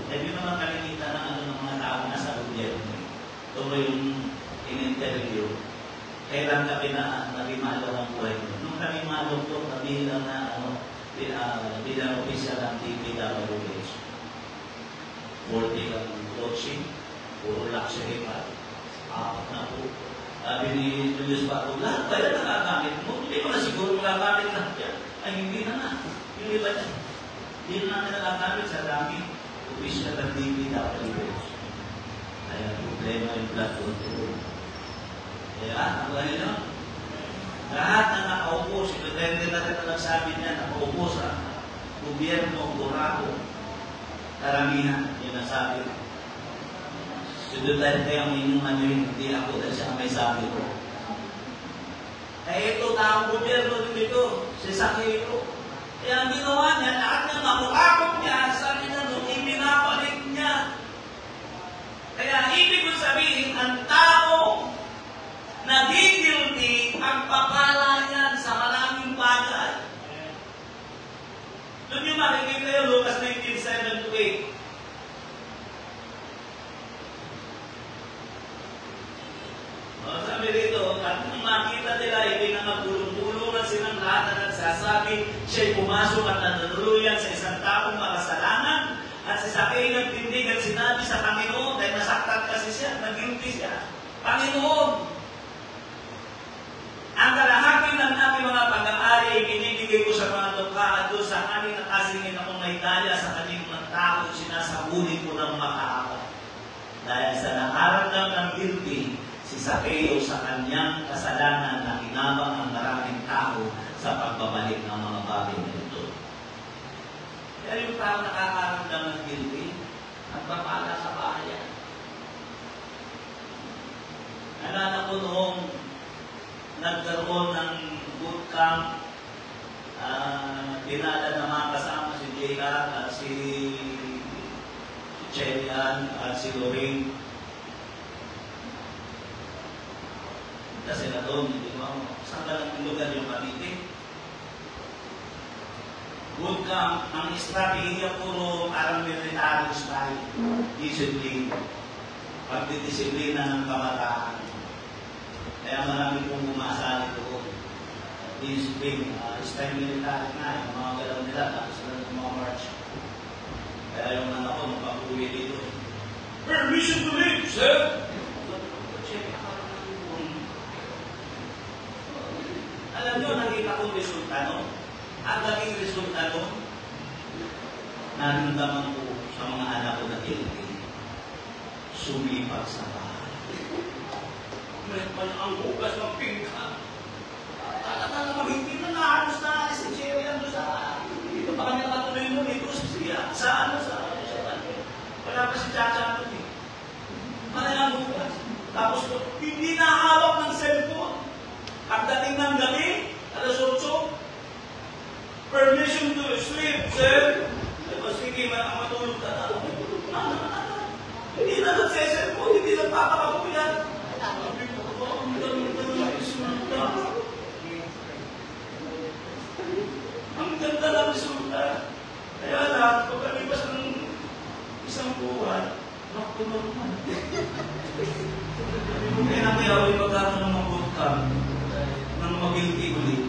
Hindi naman kalimitan ng mga tao na sa gobyerno. Ito ba yung in-interview? Kailan ka pinag-imalo ng buhay mo? Nung kami mga doktor, nabilang na bilang opisyal ng TPWH. 40 ang coaching, puro luxury pa. Apat na po. Sabi ni Julius Bato, lahat ba yan nakagamit mo? Hindi mo na siguro magagamit lahat yan. Ay, hindi na na. Yung iba yan. Hindi na nakagamit sa dami. Opisyal ng TPWH. Kaya problema yung blood control. Kaya, ang gano'n yun? Lahat na nakaupo, si Duterte na rin nagsabi niya, nakaupo sa gobyerno, Buraco. Karamihan, yun ang sabi. Si Duterte ang inyong hindi ako dahil siya may sabi ko. Eh ito, taong gobyerno din ito, si Sakiro. Kaya ang ginawa niya, lahat ng nakukakot niya, sabi niya nung ipinapalik niya. Kaya ibig ko sabihin, ang tao naging guilty ang papala niyan sa maraming bagay. Doon yung makikita yung Lucas 19:7-8. Sabi dito, at nung makita nila, ipinangapulong-pulungan silang lahat na nagsasabi, siya'y pumasok at nanuluyan sa isang taong makasalanan, at si Sakay nagtindig at sinabi sa Panginoon, dahil nasaktan kasi siya, nag-guilty siya. Panginoon, ang kalahati ng aming mga pag-aari ay binibigay ko sa mga dukha at doon sa amin at asingin akong naitaya sa kanyang mga tao, sinasabuli ko ng makaawa. Dahil sa nakaramdam ng guilty, si Sakeo sa kanyang kasalanan na inabang ang maraming tao sa pagbabalik ng mga bagay na ito. Kaya yung tao nakakaramdam ng guilty, nagpapala sa bayan. Alala ko noong nagkaroon ng bootcamp, dinala na mga kasama si J.R. at si Chelian at si Lorraine. Kasi na doon, hindi mo, saan ka lang lugar yung Cavite? Bootcamp, ang estrategiya puro parang military style, discipline, pagdidisiplina ng kabataan. Kaya marami pong umasali doon. Discipline, style military na, yung mga galaw nila, tapos sila ng mga march. Kaya yung anak ko, magpapuwi dito. Permission to leave, sir! Alam nyo, nakita kong resulta nun. Ang naging resulta nun, naramdaman ko sa mga anak ko na guilty, sumipat sa bahay. May ang hugas ng pingka. Talaga naman, hindi na nahalos na si Jerry ang doon sa... Dito pa kami nakatuloy nun, ito siya. Sa wala pa si Chacha nun eh. Ang hugas. Tapos, hindi nahawak ng cellphone. Pagdating ng gabi, alas 8, permission to sleep, sir. Tapos, sige, matulog ka na. Hindi na nagseselfone, hindi na papakapuyan. Ang ganda lang resulta. Kaya lahat, pagkalipas ng isang buwan, nakukulong man. Kaya nakiyaw, pagkakaroon ng mga bootcamp, ng mag-guilty ulit.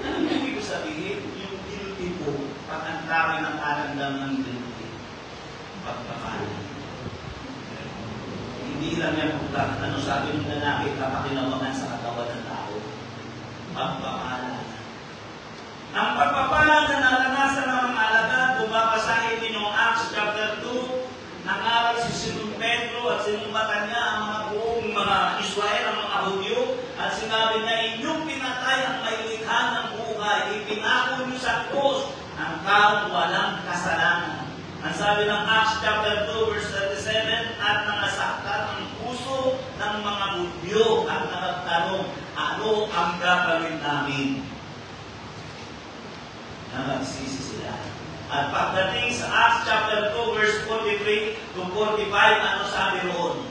Ano yung ibig sabihin? Yung guilty po, pag-antramin ng karandam ng guilty. Pagpapala. Hindi lang yan pagkat, ano sabi ng lalaki, kapakinabangan sa katawan ng tao. Pagpapala. Ang pagpapala na naranasan ng mga alagad, bumabasahin din yung Acts chapter 2, nangaral si Simon Pedro at sinumbatan niya ang mga buong mga Israel, ang mga Hudyo, at sinabi niya, inyong pinatay ang may likha ng buhay, ipinako niyo sa krus ang taong walang kasalanan. Ang sabi ng Acts chapter 2 verse 37, at nangasaktan ang puso ng mga Hudyo at nagtanong, ano ang gagawin namin? Nagsisi sila. At pagdating sa Acts chapter 2 verse 43 to 45, ano sabi roon?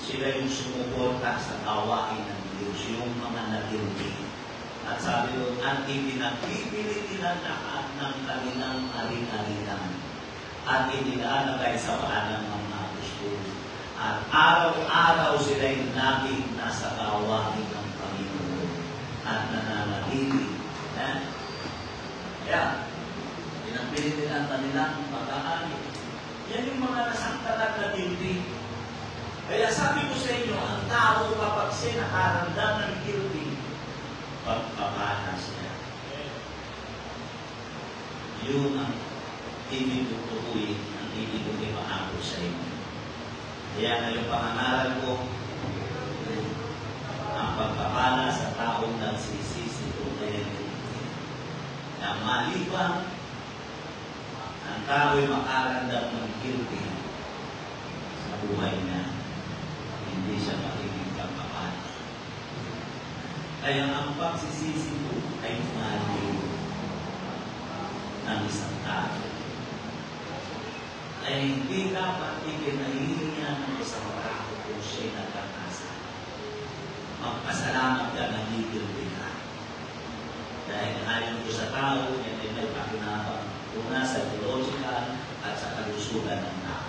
Sila yung sumuporta sa gawain ng Diyos, yung mga nagildi. At sabi doon, at ipinagpipilit nila lahat ng kanilang aling-alilan at inilalagay sa paan ng mga apostol. At araw-araw sila'y laging nasa gawain ng Panginoon at nananatili. Kaya, pinagpilit nila ang kanilang pag-aali. Yan yung mga nasangkalat na dibdib. Kaya sabi ko sa inyo, ang tao kapag siya nakaramdam ng guilty, pagpapanas niya. Yun ang ibig tutukuin, ang ibig kong ipaako sa inyo. Kaya ngayong pangangaral ko, ang pagpapanas sa taong nagsisisi o kaya na maliban ang tao'y makaramdam ng guilty sa buhay niya. Hindi siya magiging pagpapanas. Kaya ang pagsisisi mo ay maliw ng isang tao. Kaya hindi dapat ipinahihinga ng isang tao kung siya'y nagkakasala. Magpasalamat ka na guilty ka. Dahil ayon ko sa tao, yan ay may pakinabang. Una sa biological at sa kalusugan ng tao.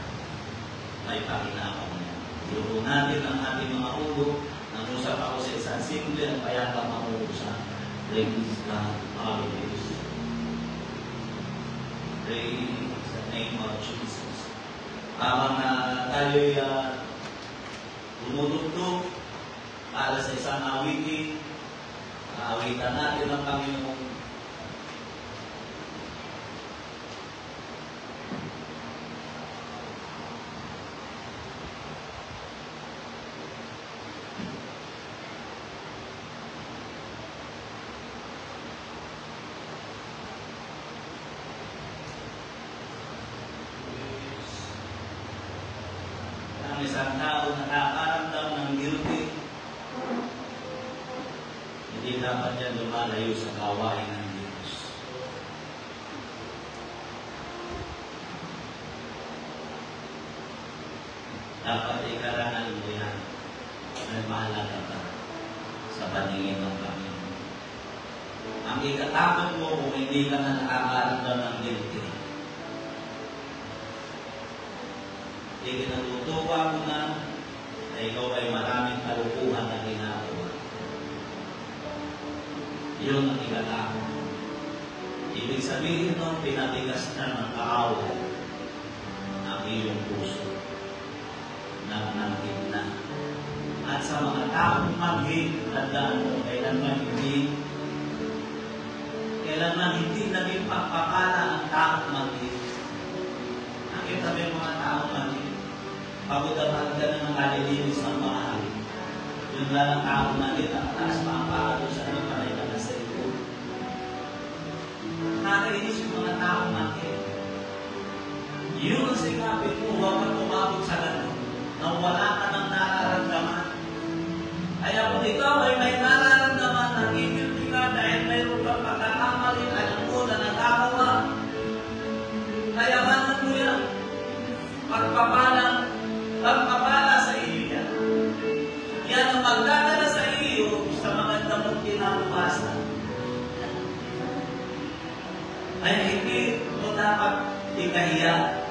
May pakinabang yan. Iluto natin ang ating mga ulo. Nangusap ako sa isang simple at payapang mangusap. Praise God. Hallelujah. Praise the name of Jesus. Habang tayo'y tumutugtog para sa isang awitin, awitan natin ang Panginoong isang tao na nakakaramdam ng guilty, hindi dapat yan lumalayo sa gawain ng Diyos. Dapat ikarangal mo yan. May mahalaga ka sa paningin ng Panginoon. Ang ikatakot mo kung hindi ka na nakakaramdam ng guilty, ikinatutuwa mo na ikaw ay maraming kalukuhan na ginagawa. Yun ang ikatakot. Ibig sabihin nun, pinatigas na ng kaaway ang iyong puso. Nanangkin na. At sa mga taong manghid, tandaan mo, kailanman hindi naging pagpapala ang taong manghid. Nakita mo yung mga taong manghid. Pagod-apag ka na ng kalilinis ng bahay. Yung lang ang taong manghid, ang taas pa ang pagod sa ano, panay ka na sa ito. Nakakainis yung mga taong manghid. Yun ang sikapin mo, huwag ka umabot sa ganun, na wala ka ng nararamdaman. Kaya kung ikaw ay may nararamdaman, nagigilty ka dahil mayroon kang pagkakamali, alam mo na nagagawa. Kaya manan mo yan. Pagpapala sa iyo yan. Yan ang magdadala sa iyo sa mga damot kinabukasan. Kaya hindi mo dapat ikahiya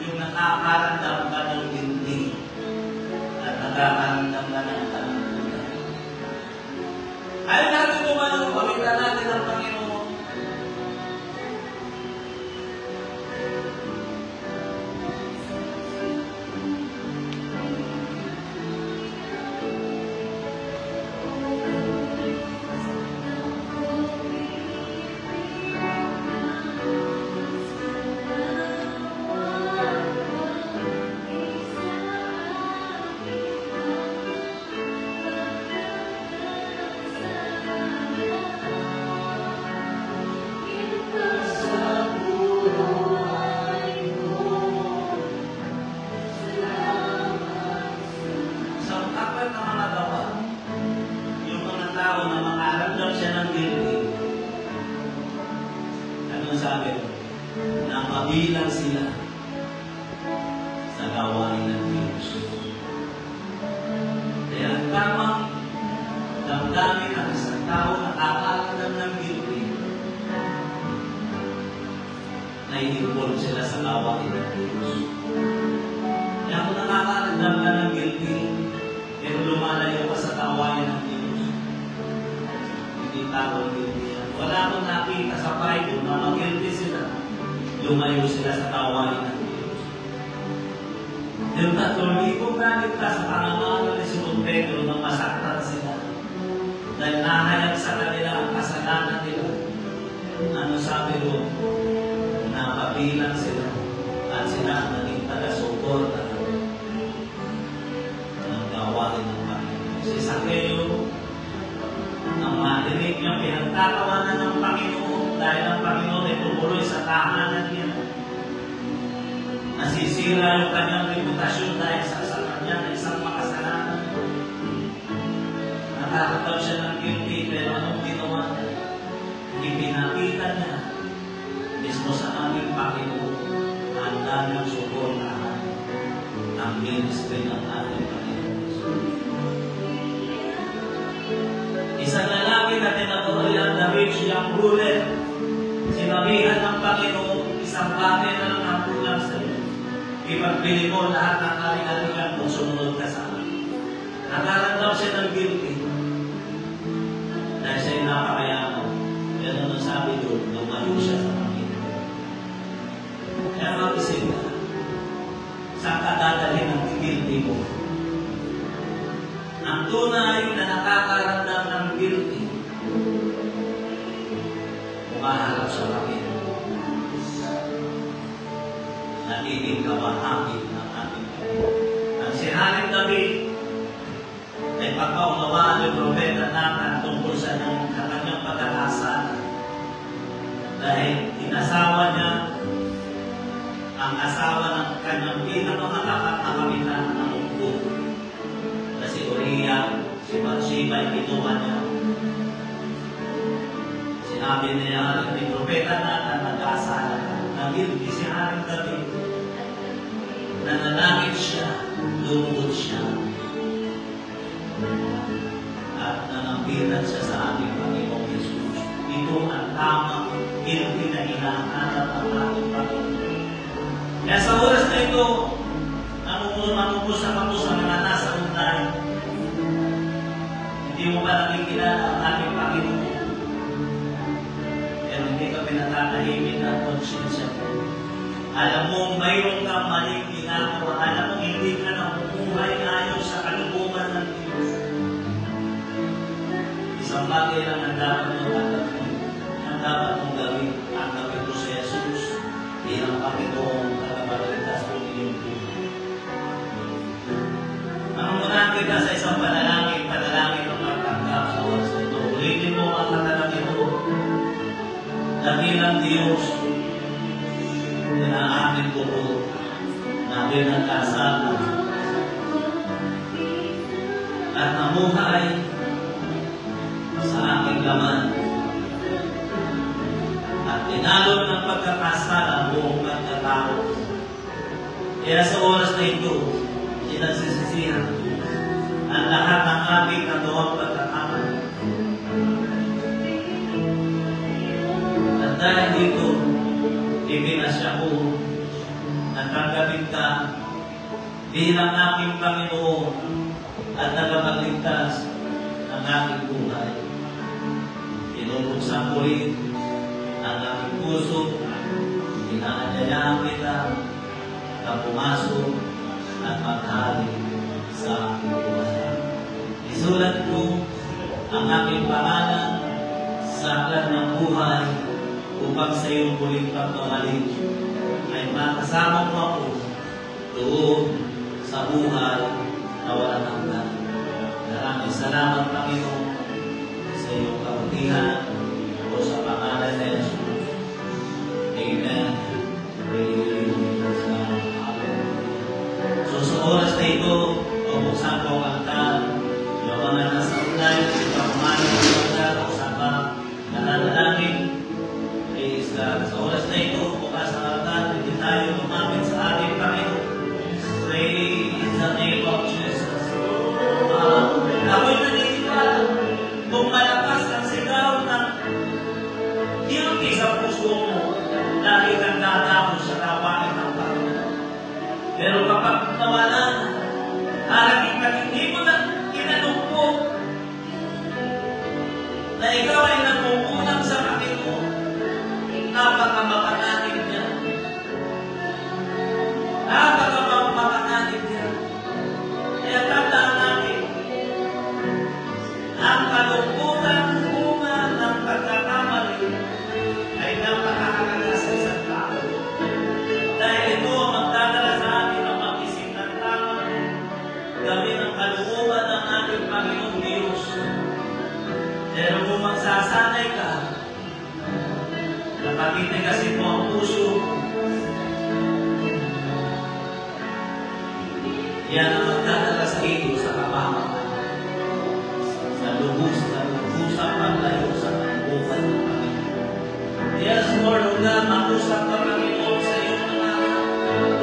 yung nakakaramdam ka ng hindi at nakakaramdam ka ng kalungkutan. Ayaw natin tumalong, pamitan natin ang Panginoon. Thank you. guilty, anong sabi? Napabilang sila sa gawain ng Diyos. Kaya ang tamang damdamin ng isang tao na nakakaramdam ng guilty, nai-involve sila sa gawain ng Diyos. Kaya kung nakakaramdam ka ng guilty, pero lumalayo ka sa gawain ng Diyos, hindi tawag guilty yan. Wala akong nakita sa Bible na mag-guilty sila, lumayo sila sa gawain ng Diyos. Yung tatuloy kong nakita sa pangalan ni Simon Pedro na masaktan sila dahil nahayag sa kanila ang kasalanan nila. Ano sabi doon? Napabilang sila at sila ang naging taga-suporta ng gawain ng Panginoon. Si Zaccheo, ang marinig niyang pinagtatawanan ng Panginoon dahil ang Panginoon ay tumuloy sa tahanan niya. Nasisira yung kanyang reputasyon dahil sa kanya na isang makasalanan. Nakakatab siya ng guilty, pero anong ginawa niya? Ipinakita niya mismo sa aming Panginoon, handa ng suportahan ang ministry ng ating Panginoon. Isang lalaki na tinatuloy ang David, siyang ruler, sinabihan ng Panginoon, isang bagay na lang ang kulang sa iyo. Ipagbili mo lahat ng kalinaligan kung sumunod ka sa akin. Nakaramdam siya ng guilty dahil siya'y napakayaman. Yan ang sabi doon, lumayo siya sa Panginoon. Kaya mag-isip ka, saan ka dadalhin ang guilty mo? Ang tunay na nakakaramdam ng guilty, umaharap sa Panginoon. Nagiging kabahagi ng ating Panginoon. Ang sinaling David ay pagkaunawaan ng propeta Nathan tungkol sa kanyang pag-asa dahil inasawa niya ang asawa ng kanyang pinakamalapit na kapitan ng mundo na si Uriah, si Bathsheba ay kinuha niya. Sinabi niya ni propeta Nathan nag-aasala naging si Haring David. Nanalangin siya, lumuhod siya, at nanampitan siya sa ating Panginoong Yesus. Ito ang tamang guilty na hinahanap ang ating Panginoon. Kaya sa oras na ito, namumpusan ako sa mga nasa online. Hindi mo ba nakikilala ang ating Panginoon? Pero hindi ka pinatatahimin ang konsensya mo. Alam mo, mayroon kang maling ginagawa. Alam mo, hindi ka namumuhay ayon sa kalubungan ng Diyos. Isang bagay lang ang dapat mong tatapon. Ang dapat mong gawin. Ang gawin ko sa Jesus bilang Panginoon tagapagligtas ng iyong buhay. Ang muna kita sa isang panalangin ng magtanggap sa oras na ito. Ulitin mo ang katalangin mo. Dakilang Diyos, na aking buo na pinagkasama at namuhay sa aking laman at tinalo ng pagkakasala ang buong pagkatao. Kaya sa oras na ito, sinagsisisihan ang lahat ng aking nagawang pagkakamali. At dahil dito, ibinasya ko at tanggapin ka bilang aking Panginoon at tagapagligtas ng aking buhay. Pinubuksan ko rin ang aking puso, inaanyayaan kita na pumasok at maghari sa aking buhay. Isulat ko ang aking pangalan sa aklat ng buhay upang sa iyong muling pagmamalik ay makasama mo ako doon sa buhay na walang hanggan. Maraming salamat, Panginoon, sa iyong kabutihan o sa pangalan ni Jesus. Amen. So sa oras na ito, buksan ko ang altar. Yung mga nasa online, ito ang mga nasa o sa Napakamapanganib niya. Napakamapanganib niya. Kaya tandaan natin, ang kalungkutan bunga ng pagkakamali ay napakahalaga sa isang tao. Dahil ito ang magdadala sa atin ang mag-isip ng tama, gawin ang kalooban ng ating Panginoong Diyos. Pero kung magsasanay ka, napatitigasin mo ang puso, yan ang magdadala sa iyo sa kapamakan, sa lubusang paglayo sa pangbukan ng Panginoon. Yes, Lord, O God, mag-usap ka, Panginoon, sa iyong mga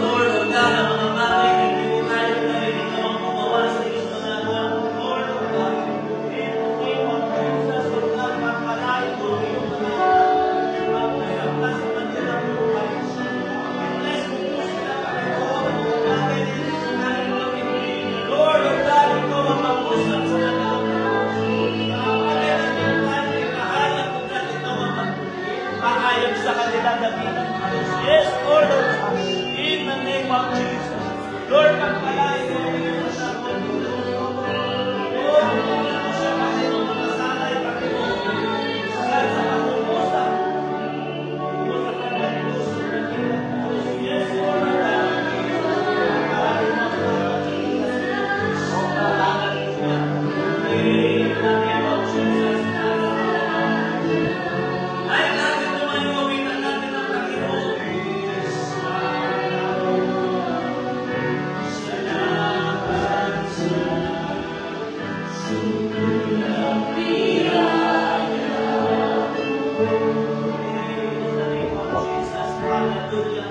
Lord, O God, ang mga bagay na hindi mo kaya gawin, ikaw ang gumawa sa iyong mga gawa. Lord, O God, in the name of Jesus, O God, magpalain mo ang iyong mga magpaplas sa kanilang buhay. Bless mo po sila, Panginoon, ang mga bagay na hindi mo kaya gawin. Lord, O God, ikaw ang mag-usap sa kanilang mahayag sa kanila dakilang Diyos. Yes, Lord, in the name of Jesus. Lord, pagpalain mo ang iyong masarap. Lord, pagpalain mo siya, Panginoon, mga sanay, Panginoon. Kahit sa pag-uusap. Uusap na mag-uusap ng dakilang Diyos. Yes, Lord, pagpalain mo ang iyong Jesus. Hallelujah. In the name of Jesus. Ay natin tumayo, awitan natin ang Panginoon. Salamat sa sulang biyaya mo. In the name of Jesus, hallelujah.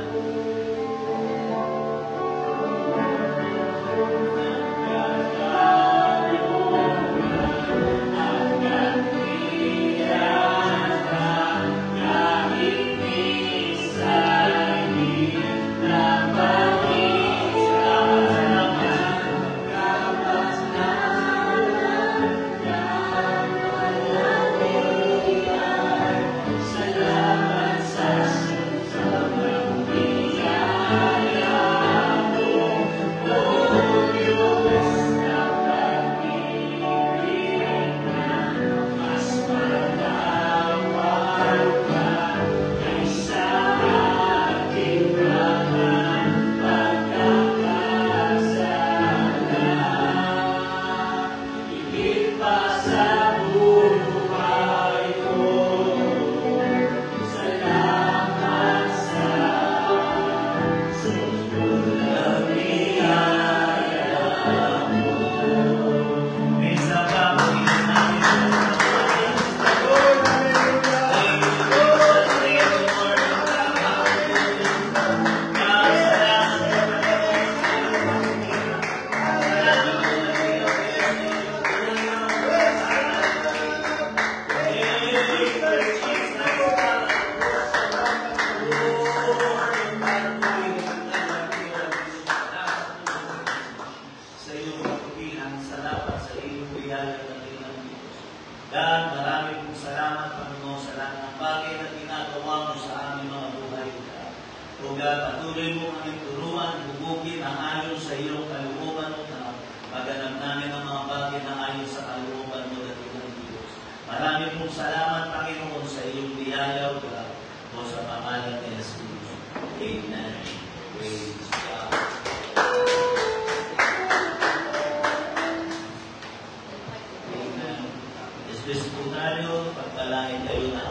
God, marami pong salamat, Panginoon, sa lahat ng bagay na ginagawa mo sa aming mga buhay. O God, patuloy mo kami turuan, bubugin ang ayon sa iyong kalooban mo na maganap namin ang mga bagay na ayon sa kalooban mo dating ng Diyos. Marami pong salamat, Panginoon, sa iyong biyaya, O God, o sa pangalan ni Jesus. Amen. Praise God. Dismiss po tayo, pagpalain kayo na